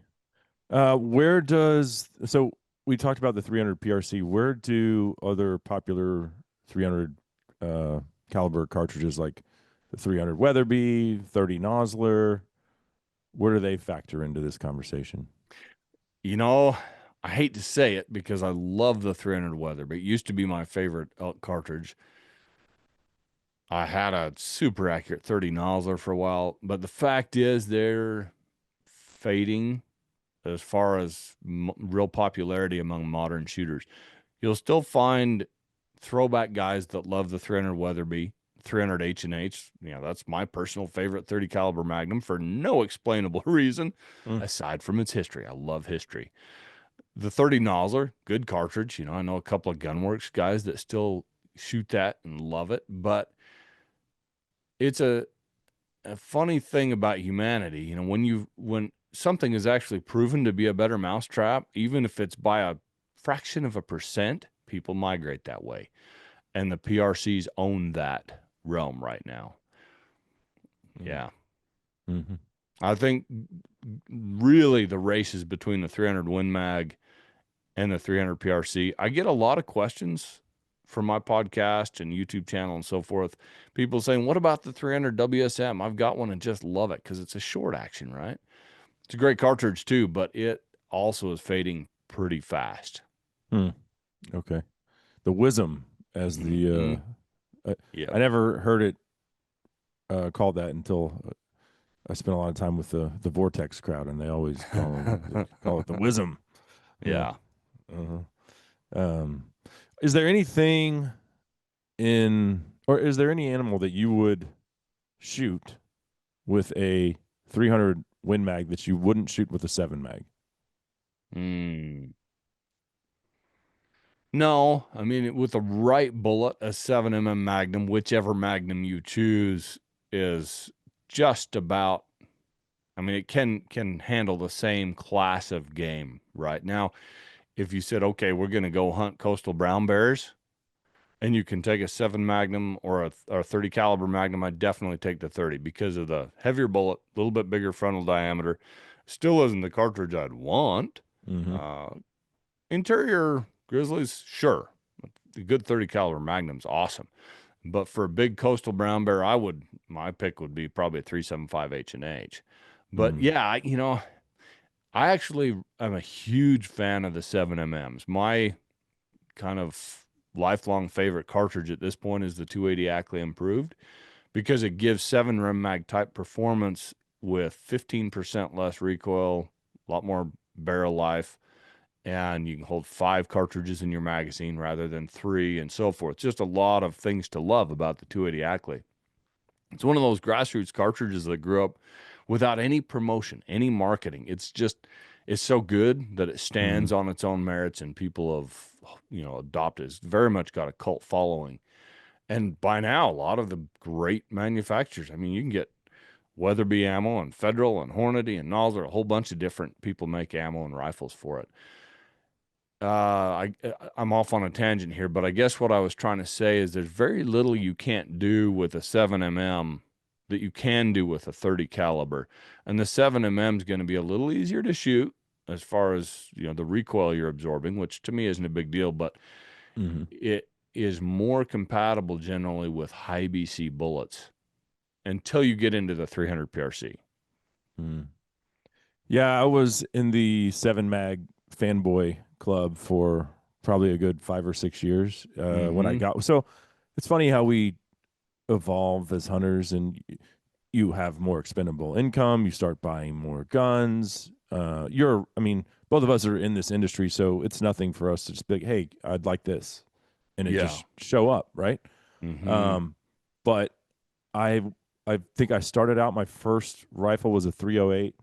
Speaker 1: So we talked about the 300 PRC. Where do other popular 300 caliber cartridges like the 300 Weatherby, 30 Nosler, where do they factor into this conversation?
Speaker 2: I hate to say it because I love the 300 Weatherby. It used to be my favorite elk cartridge. I had a super accurate 30 Nosler for a while, but the fact is they're fading as far as real popularity among modern shooters. You'll still find throwback guys that love the 300 Weatherby, 300 H&H. That's my personal favorite 30 caliber Magnum for no explainable reason aside from its history. I love history. The 30 Nosler, good cartridge. I know a couple of Gunworks guys that still shoot that and love it, but it's a funny thing about humanity. You know, when something is actually proven to be a better mousetrap, even if it's by a fraction of a percent, people migrate that way. And the PRCs own that realm right now. Yeah.
Speaker 1: Mm-hmm.
Speaker 2: I think really the race is between the 300 Win Mag and the 300 PRC. I get a lot of questions from my podcast and YouTube channel and so forth. People saying, what about the 300 WSM? I've got one and just love it because it's a short action, right? It's a great cartridge too, but it also is fading pretty fast.
Speaker 1: Okay. The Wisdom as the
Speaker 2: Yeah.
Speaker 1: I never heard it called that until I spent a lot of time with the Vortex crowd, and they always call it the Wisdom.
Speaker 2: Yeah.
Speaker 1: Uh-huh. Is there anything or is there any animal that you would shoot with a 300 Win Mag that you wouldn't shoot with a 7 Mag?
Speaker 2: No, I mean, with the right bullet, a 7mm Magnum, whichever Magnum you choose, is just about, I mean, it can handle the same class of game right now. If you said, okay, we're going to go hunt coastal brown bears, and you can take a 7 Magnum or a 30 caliber Magnum, I definitely take the 30 because of the heavier bullet, a little bit bigger frontal diameter. Still isn't the cartridge I'd want.
Speaker 1: Mm-hmm.
Speaker 2: Interior Grizzlies, sure. The good 30 caliber Magnum's awesome. But for a big coastal brown bear, my pick would be probably a 375 H&H. But yeah, I actually am a huge fan of the 7MMs. My kind of lifelong favorite cartridge at this point is the 280 Ackley Improved because it gives 7 Rem Mag type performance with 15% less recoil, a lot more barrel life, and you can hold 5 cartridges in your magazine rather than 3 and so forth. Just a lot of things to love about the 280 Ackley. It's one of those grassroots cartridges that grew up without any promotion, any marketing. It's so good that it stands on its own merits, and people have, adopted. It's very much got a cult following. And by now, a lot of the great manufacturers, I mean, you can get Weatherby ammo and Federal and Hornady and Nosler, a whole bunch of different people make ammo and rifles for it. I'm off on a tangent here, but I guess what I was trying to say is there's very little you can't do with a 7mm that you can do with a 30 caliber. And the 7mm is going to be a little easier to shoot as far as, the recoil you're absorbing, which to me isn't a big deal, but it is more compatible generally with high BC bullets until you get into the 300 PRC.
Speaker 1: Yeah, I was in the 7 Mag fanboy club for probably a good 5 or 6 years when I got. So it's funny how we evolve as hunters, and you have more expendable income. You start buying more guns. Both of us are in this industry, so it's nothing for us to just be like, hey, I'd like this, and it just show up, right? But I think I started out, my first rifle was a 308.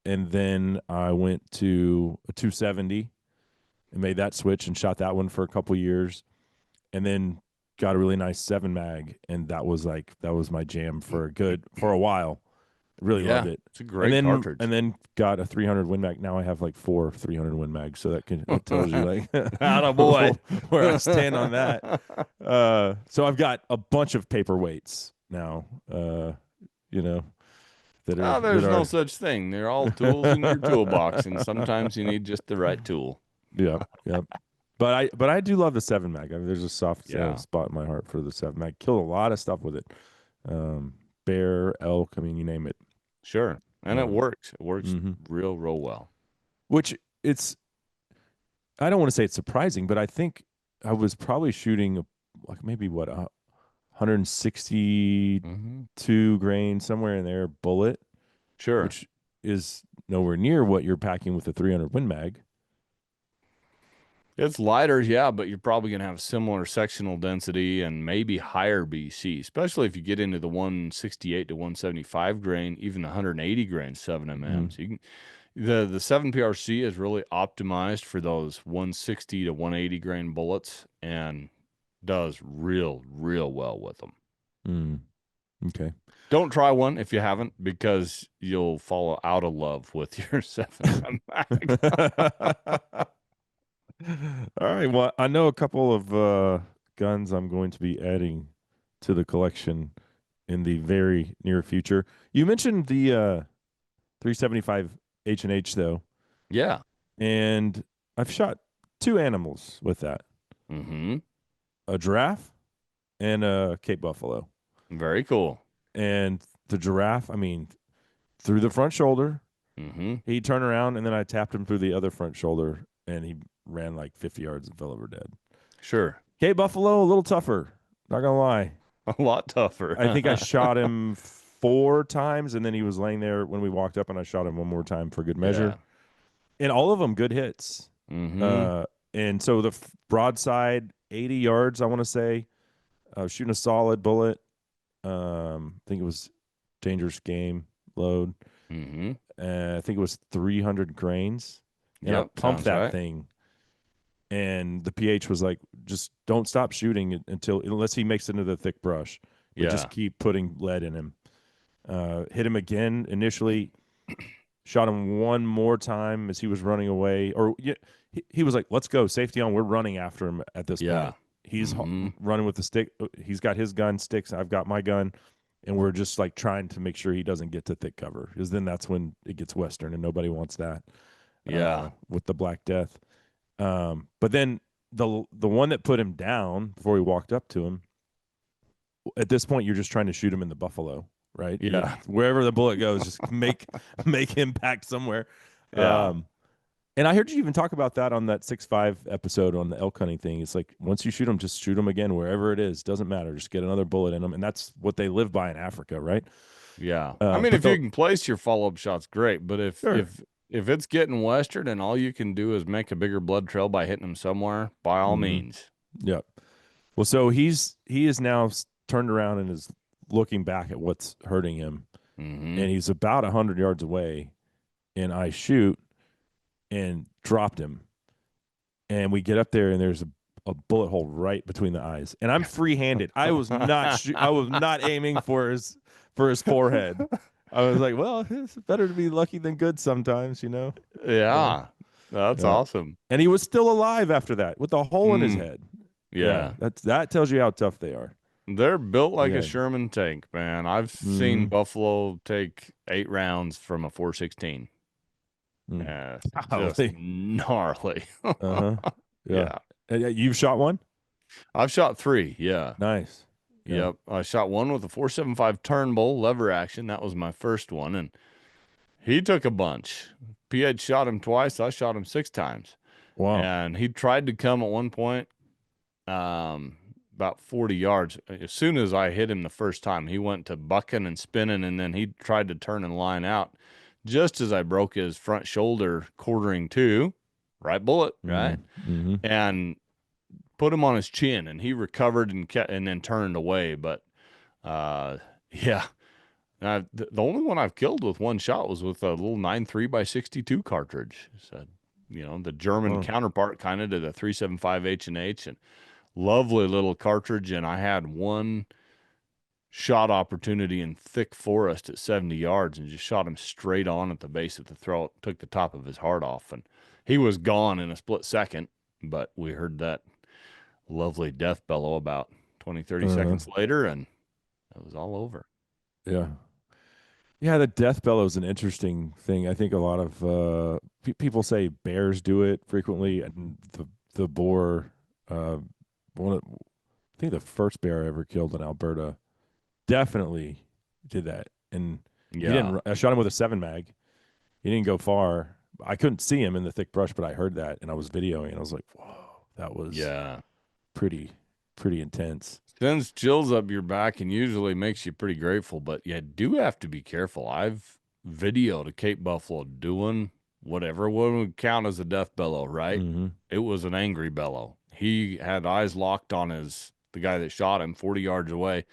Speaker 1: And then I went to a 270 and made that switch and shot that one for a couple years, and then got a really nice 7 Mag, and that was my jam for a while. Really loved it.
Speaker 2: It's a great cartridge.
Speaker 1: And then got a 300 Win Mag. Now I have like 4 300 Win Mags, so that tells you like
Speaker 2: attaboy,
Speaker 1: where I stand on that. So I've got a bunch of paperweights now.
Speaker 2: There's no such thing. They're all tools in your toolbox, and sometimes you need just the right tool.
Speaker 1: Yeah. But I do love the 7 Mag. I mean, there's a soft spot in my heart for the 7 Mag. Killed a lot of stuff with it. Bear, elk, I mean, you name it.
Speaker 2: Sure. And it works. It works real well.
Speaker 1: Which I don't want to say it's surprising, but I think I was probably shooting like maybe 162 grain, somewhere in there, bullet.
Speaker 2: Sure.
Speaker 1: Which is nowhere near what you're packing with a 300 Win Mag.
Speaker 2: It's lighter, yeah, but you're probably going to have similar sectional density and maybe higher BC, especially if you get into the 168 to 175 grain, even the 180 grain 7mm. So the 7 PRC is really optimized for those 160 to 180 grain bullets and does real well with them.
Speaker 1: Mm, okay.
Speaker 2: Don't try one if you haven't, because you'll fall out of love with your 7 mag.
Speaker 1: All right. Well, I know a couple of guns I'm going to be adding to the collection in the very near future. You mentioned the 375 H&H though,
Speaker 2: Yeah.
Speaker 1: and I've shot two animals with that:
Speaker 2: Mm-hmm.
Speaker 1: a giraffe and a Cape buffalo.
Speaker 2: Very cool.
Speaker 1: And the giraffe, I mean, through the front shoulder,
Speaker 2: Mm-hmm.
Speaker 1: he turned around, and then I tapped him through the other front shoulder, and he ran like 50 yards and fell over dead.
Speaker 2: Sure.
Speaker 1: Cape buffalo, a little tougher. Not gonna lie.
Speaker 2: A lot tougher.
Speaker 1: I think I shot him 4 times, and then he was laying there when we walked up, and I shot him one more time for good measure.
Speaker 2: Yeah.
Speaker 1: And all of them good hits.
Speaker 2: Mm-hmm.
Speaker 1: Uh, and so the broadside, 80 yards, I want to say, shooting a solid bullet. I think it was dangerous game load.
Speaker 2: Mm-hmm.
Speaker 1: I think it was 300 grains, and I
Speaker 2: Yep.
Speaker 1: pumped
Speaker 2: Sounds
Speaker 1: that
Speaker 2: right.
Speaker 1: thing. And the PH was like, just don't stop shooting unless he makes it into the thick brush, but just
Speaker 2: Yeah.
Speaker 1: keep putting lead in him. Hit him again initially, shot him one more time as he was running away. Or yeah, he was like, let's go, safety on. We're running after him at this
Speaker 2: Yeah.
Speaker 1: point. He's
Speaker 2: Mm-hmm.
Speaker 1: running with the stick. He's got his gun sticks. I've got my gun. And we're just like trying to make sure he doesn't get to thick cover, because then that's when it gets Western, and nobody wants that
Speaker 2: Yeah.
Speaker 1: with the Black Death. But then the one that put him down before we walked up to him, at this point you're just trying to shoot him in the buffalo, right?
Speaker 2: Yeah.
Speaker 1: Wherever the bullet goes, just make impact somewhere.
Speaker 2: Yeah.
Speaker 1: Um, and I heard you even talk about that on that 6.5 episode on the elk hunting thing. It's like once you shoot them, just shoot them again wherever it is. Doesn't matter. Just get another bullet in them, and that's what they live by in Africa, right?
Speaker 2: Yeah. I mean,
Speaker 1: But
Speaker 2: if you
Speaker 1: they'll
Speaker 2: can place your follow-up shots, great. But if
Speaker 1: sure,
Speaker 2: if it's getting western and all you can do is make a bigger blood trail by hitting them somewhere, by all
Speaker 1: mm-hmm.
Speaker 2: means.
Speaker 1: Yeah. Well, so he is now turned around and is looking back at what's hurting him,
Speaker 2: Mm-hmm.
Speaker 1: and he's about 100 yards away, and I shoot and dropped him, and we get up there, and there's a bullet hole right between the eyes, and I'm free-handed. I was not aiming for his forehead. I was like, well, it's better to be lucky than good sometimes, you know. So,
Speaker 2: Yeah. That's
Speaker 1: yeah.
Speaker 2: awesome.
Speaker 1: And he was still alive after that with a hole in his
Speaker 2: Mm.
Speaker 1: head. Yeah,
Speaker 2: Yeah.
Speaker 1: that tells you how tough they are.
Speaker 2: They're built like a
Speaker 1: Yeah.
Speaker 2: Sherman tank, man. I've seen
Speaker 1: Mm-hmm.
Speaker 2: buffalo take 8 rounds from a 416.
Speaker 1: Mm.
Speaker 2: Yeah, just
Speaker 1: Golly.
Speaker 2: gnarly.
Speaker 1: Uh-huh. Yeah.
Speaker 2: Yeah.
Speaker 1: You've shot one?
Speaker 2: I've shot 3. Yeah.
Speaker 1: Nice. Yeah.
Speaker 2: Yep. I shot one with a 475 Turnbull lever action. That was my first one. And he took a bunch. PH shot him twice. I shot him 6 times.
Speaker 1: Wow.
Speaker 2: And he tried to come at one point, about 40 yards. As soon as I hit him the first time, he went to bucking and spinning, and then he tried to turn and line out. Just as I broke his front shoulder, quartering to, right bullet, right?
Speaker 1: Mm-hmm.
Speaker 2: And put him on his chin, and he recovered and then turned away. But yeah, the only one I've killed with one shot was with a little 9.3x62 cartridge. So, the German counterpart kind of to the 375 H&H, and lovely little cartridge. And I had one shot opportunity in thick forest at 70 yards and just shot him straight on at the base of the throat, took the top of his heart off, and he was gone in a split second. But we heard that lovely death bellow about 20, 30 seconds later, and it was all over.
Speaker 1: Yeah. Yeah, the death bellow is an interesting thing. I think a lot of people say bears do it frequently, and the boar. I think the first bear I ever killed in Alberta definitely did that, and he
Speaker 2: Yeah.
Speaker 1: didn't. I shot him with a 7 mag. He didn't go far. I couldn't see him in the thick brush, but I heard that, and I was videoing, and I was like, "Whoa, that was
Speaker 2: Yeah.
Speaker 1: pretty intense."
Speaker 2: Sends chills up your back and usually makes you pretty grateful, but you do have to be careful. I've videoed a Cape buffalo doing whatever would count as a death bellow, right?
Speaker 1: Mm-hmm.
Speaker 2: It was an angry bellow. He had eyes locked on the guy that shot him 40 yards away,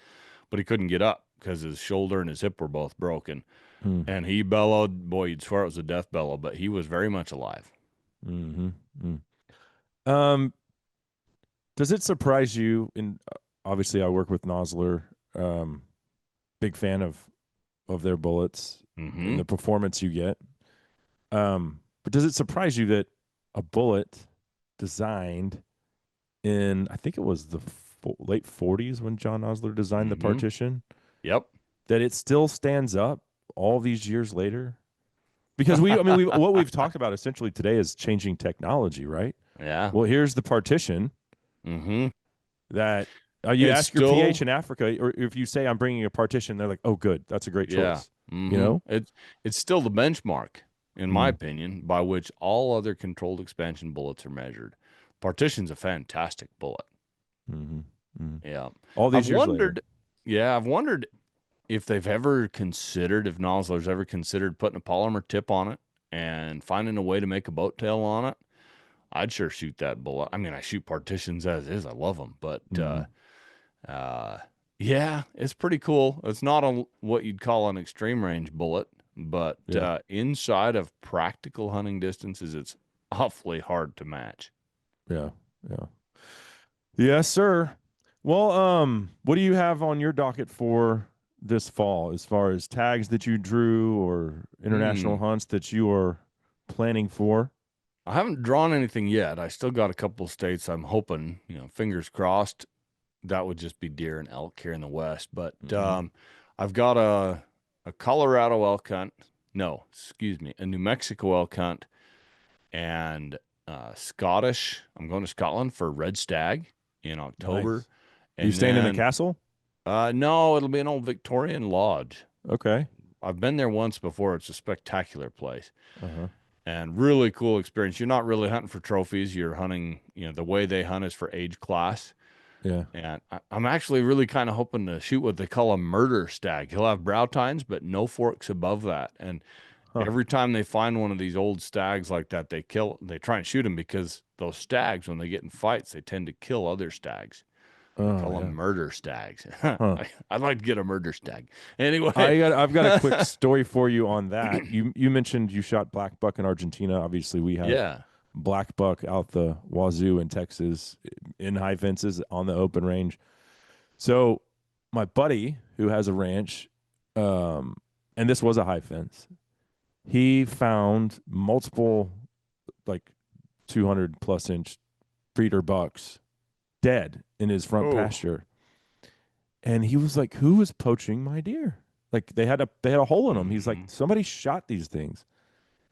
Speaker 2: but he couldn't get up because his shoulder and his hip were both broken.
Speaker 1: Mm.
Speaker 2: And he bellowed. Boy, you'd swear it was a death bellow, but he was very much alive.
Speaker 1: Mm-hmm. Mm. Does it surprise you? In obviously, I work with Nosler. Um, big fan of their bullets and
Speaker 2: Mm-hmm.
Speaker 1: the performance you get. But does it surprise you that a bullet designed in, I think it was the late 40s when John Osler designed the
Speaker 2: Mm-hmm.
Speaker 1: partition,
Speaker 2: Yep.
Speaker 1: that it still stands up all these years later? Because I mean, what we've talked about essentially today is changing technology, right?
Speaker 2: Yeah.
Speaker 1: Well, here's the partition
Speaker 2: Mm-hmm.
Speaker 1: that you
Speaker 2: It's
Speaker 1: ask your
Speaker 2: still,
Speaker 1: PH in Africa, or if you say I'm bringing a partition, they're like, "Oh, good, that's a great
Speaker 2: yeah.
Speaker 1: choice." You
Speaker 2: Mm-hmm.
Speaker 1: know?
Speaker 2: It's still the benchmark, in my
Speaker 1: Mm,
Speaker 2: opinion, by which all other controlled expansion bullets are measured. Partition's a fantastic bullet.
Speaker 1: mm-hmm, mm.
Speaker 2: Yeah.
Speaker 1: All
Speaker 2: I've
Speaker 1: these years later.
Speaker 2: wondered, yeah, I've wondered if they've ever considered, if Nosler's ever considered putting a polymer tip on it and finding a way to make a boat tail on it. I'd sure shoot that bullet. I mean, I shoot partitions as is. I love them, but
Speaker 1: Mm,
Speaker 2: uh, yeah, it's pretty cool. It's not what you'd call an extreme range bullet, but
Speaker 1: yeah,
Speaker 2: inside of practical hunting distances, it's awfully hard to match.
Speaker 1: yeah, yeah. Yes, sir. Well, what do you have on your docket for this fall as far as tags that you drew or international
Speaker 2: Hmm.
Speaker 1: hunts that you are planning for?
Speaker 2: I haven't drawn anything yet. I still got a couple of states I'm hoping, fingers crossed, that would just be deer and elk here in the West. But
Speaker 1: Mm-hmm.
Speaker 2: I've got a Colorado elk hunt. No, excuse me, a New Mexico elk hunt and Scottish. I'm going to Scotland for red stag in October,
Speaker 1: Nice. Are you
Speaker 2: and
Speaker 1: staying in a
Speaker 2: then
Speaker 1: castle?
Speaker 2: no, it'll be an old Victorian lodge.
Speaker 1: Okay.
Speaker 2: I've been there once before. It's a spectacular place
Speaker 1: Uh-huh.
Speaker 2: and really cool experience. You're not really hunting for trophies. You're hunting, the way they hunt is for age class.
Speaker 1: Yeah.
Speaker 2: And I'm actually really kind of hoping to shoot what they call a murder stag. He'll have brow tines, but no forks above that. And
Speaker 1: Huh.
Speaker 2: every time they find one of these old stags like that, they try and shoot them because those stags, when they get in fights, they tend to kill other stags. They
Speaker 1: Oh,
Speaker 2: call them
Speaker 1: yeah.
Speaker 2: murder stags.
Speaker 1: Huh.
Speaker 2: I'd like to get a murder stag. Anyway,
Speaker 1: I've got a quick story for you on that. You mentioned you shot black buck in Argentina. Obviously, we have
Speaker 2: yeah.
Speaker 1: black buck out the wazoo in Texas in high fences on the open range. So my buddy who has a ranch, um, and this was a high fence, he found multiple like 200 plus inch breeder bucks dead in his front
Speaker 2: Oh,
Speaker 1: pasture. And he was like, "Who was poaching my deer?" Like they had a hole in them. He's like,
Speaker 2: hmm,
Speaker 1: "Somebody shot these things."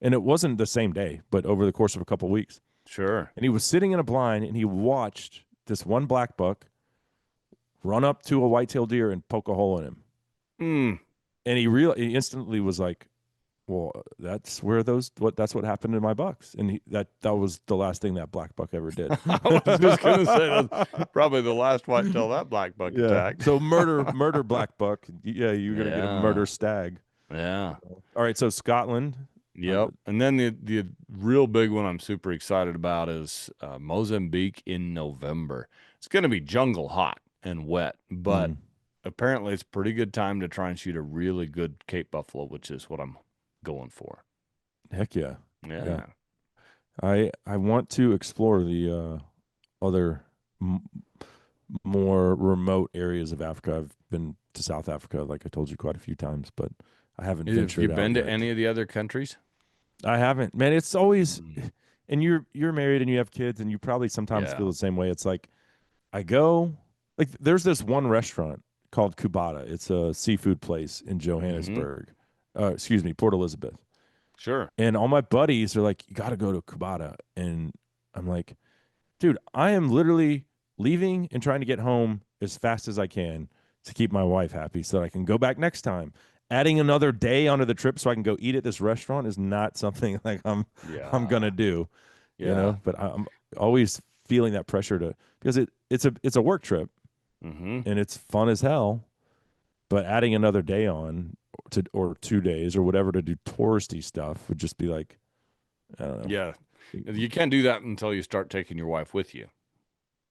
Speaker 1: And it wasn't the same day, but over the course of a couple of weeks.
Speaker 2: sure.
Speaker 1: And he was sitting in a blind and he watched this one black buck run up to a whitetail deer and poke a hole in him.
Speaker 2: Mm.
Speaker 1: And he instantly was like, "Well, that's what happened to my bucks." And that was the last thing that black buck ever did.
Speaker 2: I was just gonna say that's probably the last whitetail that black buck
Speaker 1: Yeah.
Speaker 2: attacked.
Speaker 1: So murder black buck. Yeah, you're gonna get a murder
Speaker 2: Yeah,
Speaker 1: stag.
Speaker 2: yeah,
Speaker 1: All right. So Scotland.
Speaker 2: yep. And then the real big one I'm super excited about is Mozambique in November. It's gonna be jungle hot and wet, but
Speaker 1: Mm,
Speaker 2: apparently it's a pretty good time to try and shoot a really good Cape buffalo, which is what I'm going for.
Speaker 1: heck yeah. Yeah.
Speaker 2: Yeah.
Speaker 1: I want to explore the other m- more remote areas of Africa. I've been to South Africa, like I told you, quite a few times, but I haven't
Speaker 2: Have you
Speaker 1: ventured out
Speaker 2: been to
Speaker 1: yet.
Speaker 2: any of the other countries?
Speaker 1: I haven't, man. It's always,
Speaker 2: Mm.
Speaker 1: and you're married and you have kids, and you probably sometimes feel
Speaker 2: Yeah.
Speaker 1: the same way. It's like I go, like there's this one restaurant called Kubata. It's a seafood place in
Speaker 2: Mm-hmm.
Speaker 1: Johannesburg. Excuse me, Port Elizabeth.
Speaker 2: Sure.
Speaker 1: And all my buddies are like, "You got to go to Kubata," and I'm like, dude, I am literally leaving and trying to get home as fast as I can to keep my wife happy so that I can go back next time. Adding another day onto the trip so I can go eat at this restaurant is not something like I'm gonna
Speaker 2: Yeah.
Speaker 1: do,
Speaker 2: Yeah.
Speaker 1: But I'm always feeling that pressure to because it's a work trip
Speaker 2: Mm-hmm.
Speaker 1: and it's fun as hell, but adding another day on to or 2 days or whatever to do touristy stuff would just be like I don't know.
Speaker 2: Yeah. You can't do that until you start taking your wife with you.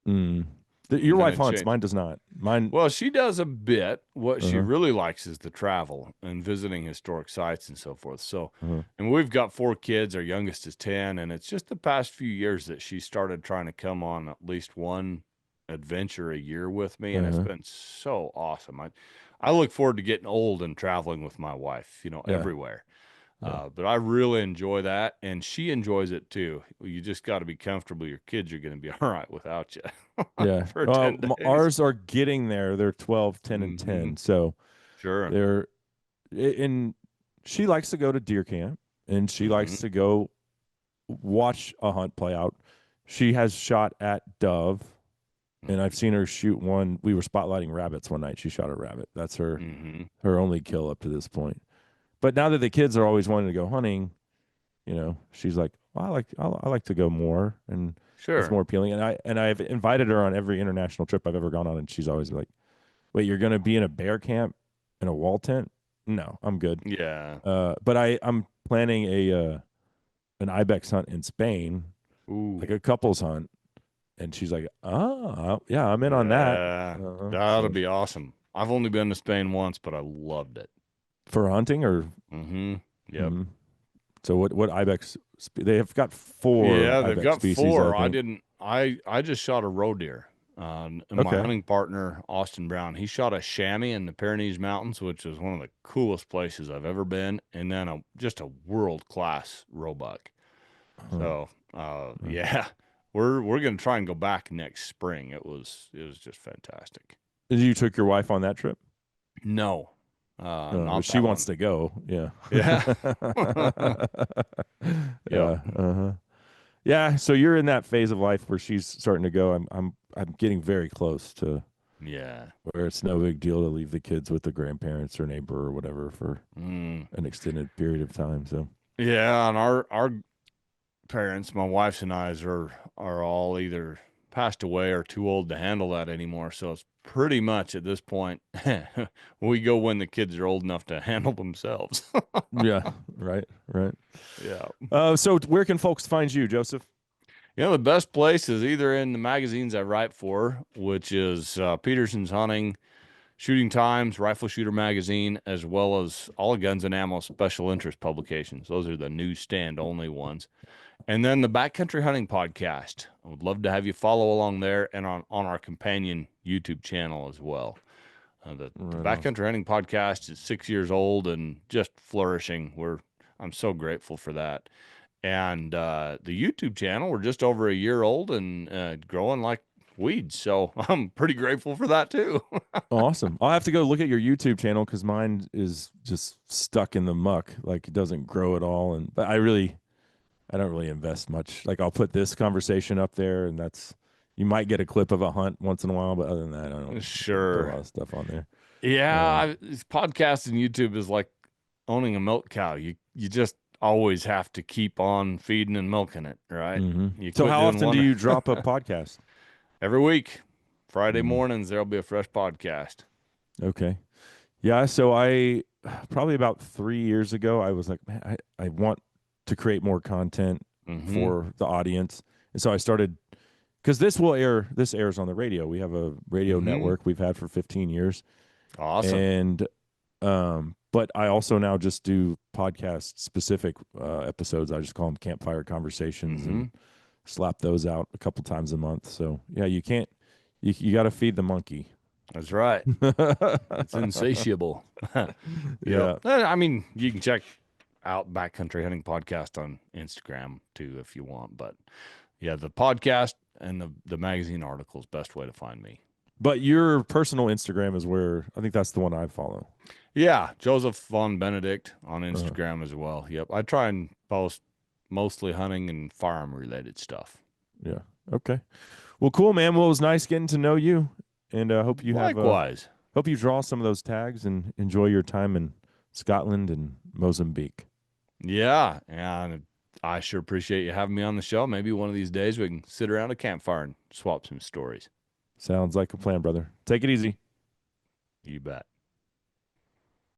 Speaker 1: Mm. Your
Speaker 2: And then
Speaker 1: wife
Speaker 2: it
Speaker 1: hunts,
Speaker 2: change.
Speaker 1: mine does not. Mine.
Speaker 2: Well, she does a bit. What she
Speaker 1: Uh-huh,
Speaker 2: really likes is the travel and visiting historic sites and so forth. So,
Speaker 1: uh-huh.
Speaker 2: and we've got 4 kids. Our youngest is 10, and it's just the past few years that she started trying to come on at least one adventure a year with me, and it's
Speaker 1: Uh-huh.
Speaker 2: been so awesome. I look forward to getting old and traveling with my wife,
Speaker 1: Yeah.
Speaker 2: everywhere.
Speaker 1: Yeah.
Speaker 2: But I really enjoy that, and she enjoys it too. You just got to be comfortable. Your kids are going to be all right without you
Speaker 1: Yeah.
Speaker 2: for 10 days.
Speaker 1: Ours are getting there. They're 12, 10, and
Speaker 2: Hmm.
Speaker 1: 10. So
Speaker 2: Sure.
Speaker 1: they're and she likes to go to deer camp and she likes
Speaker 2: Hmm.
Speaker 1: to go watch a hunt play out. She has shot at dove and I've seen her shoot one. We were spotlighting rabbits one night. She shot a rabbit. That's
Speaker 2: Hmm.
Speaker 1: her only kill up to this point. But now that the kids are always wanting to go hunting, she's like, well, I like to go more, and it's
Speaker 2: Sure.
Speaker 1: more appealing. And I've invited her on every international trip I've ever gone on, and she's always like, wait, you're gonna be in a bear camp in a wall tent? No, I'm good.
Speaker 2: Yeah.
Speaker 1: But I'm planning an ibex hunt in Spain,
Speaker 2: Ooh.
Speaker 1: like a couples hunt, and she's like, yeah, I'm in on that.
Speaker 2: Yeah. That'll
Speaker 1: So
Speaker 2: be awesome. I've only been to Spain once, but I loved it.
Speaker 1: for hunting or
Speaker 2: Hmm. Yep.
Speaker 1: mhm. So what ibex? They have got four
Speaker 2: Yeah, they've
Speaker 1: ibex
Speaker 2: got
Speaker 1: species, I
Speaker 2: four. I
Speaker 1: think.
Speaker 2: didn't. I just shot a roe deer. And my
Speaker 1: Okay.
Speaker 2: hunting partner Austin Brown, he shot a chamois in the Pyrenees Mountains, which is one of the coolest places I've ever been, and then just a world class roebuck.
Speaker 1: Huh.
Speaker 2: So,
Speaker 1: Huh.
Speaker 2: yeah, we're gonna try and go back next spring. It was just fantastic.
Speaker 1: You took your wife on that trip?
Speaker 2: No,
Speaker 1: But
Speaker 2: not
Speaker 1: she
Speaker 2: that
Speaker 1: wants
Speaker 2: one.
Speaker 1: to go. Yeah.
Speaker 2: Yeah. Yep.
Speaker 1: Yeah. Uh-huh. Yeah. So you're in that phase of life where she's starting to go. I'm getting very close to
Speaker 2: Yeah.
Speaker 1: where it's no big deal to leave the kids with the grandparents or neighbor or whatever for
Speaker 2: Mm.
Speaker 1: an extended period of time. So
Speaker 2: Yeah, and our parents, my wife's and I's are all either passed away or too old to handle that anymore. So it's pretty much at this point we go when the kids are old enough to handle themselves.
Speaker 1: yeah, right, right.
Speaker 2: Yeah.
Speaker 1: So where can folks find you, Joseph?
Speaker 2: The best place is either in the magazines I write for, which is Peterson's Hunting, Shooting Times, Rifle Shooter Magazine, as well as all Guns and Ammo special interest publications. Those are the newsstand only ones. And then the Backcountry Hunting Podcast. I would love to have you follow along there and on our companion YouTube channel as well. The
Speaker 1: Right on.
Speaker 2: Backcountry Hunting Podcast is 6 years old and just flourishing. I'm so grateful for that. And the YouTube channel, we're just over a year old and growing like weeds. So I'm pretty grateful for that too.
Speaker 1: Awesome. I'll have to go look at your YouTube channel because mine is just stuck in the muck. Like it doesn't grow at all. But I don't really invest much. Like I'll put this conversation up there, and you might get a clip of a hunt once in a while, but other than that, I don't put a lot
Speaker 2: Sure.
Speaker 1: of stuff on there.
Speaker 2: Yeah, this podcast and YouTube is like owning a milk cow. You just always have to keep on feeding and milking it, right? You
Speaker 1: So
Speaker 2: quit
Speaker 1: how
Speaker 2: doing
Speaker 1: often do
Speaker 2: one
Speaker 1: you drop a podcast?
Speaker 2: every week. Friday
Speaker 1: Mm,
Speaker 2: mornings there'll be a fresh podcast.
Speaker 1: okay. Yeah. So I probably about 3 years ago, I was like, man, I want to create more content
Speaker 2: Mm-hmm.
Speaker 1: for the audience, and so I started because this airs on the radio. We have a radio
Speaker 2: Mm-hmm.
Speaker 1: network we've had for 15 years,
Speaker 2: Awesome.
Speaker 1: and but I also now just do podcast specific episodes. I just call them campfire conversations
Speaker 2: Mm-hmm.
Speaker 1: and slap those out a couple times a month. So yeah, you got to feed the monkey.
Speaker 2: That's right. It's insatiable. Yep.
Speaker 1: Yeah.
Speaker 2: I mean, you can check out Backcountry Hunting Podcast on Instagram too if you want. But yeah, the podcast and the magazine article is best way to find me.
Speaker 1: But your personal Instagram is where I think that's the one I follow.
Speaker 2: Yeah, Joseph Von Benedikt on
Speaker 1: Uh,
Speaker 2: Instagram as well. Yep. I try and post mostly hunting and firearm related stuff.
Speaker 1: yeah. Okay. Well, cool, man. Well, it was nice getting to know you, and
Speaker 2: Likewise.
Speaker 1: hope you draw some of those tags and enjoy your time in Scotland and Mozambique.
Speaker 2: Yeah. And I sure appreciate you having me on the show. Maybe one of these days we can sit around a campfire and swap some stories.
Speaker 1: Sounds like a plan, brother. Take it easy.
Speaker 2: You bet.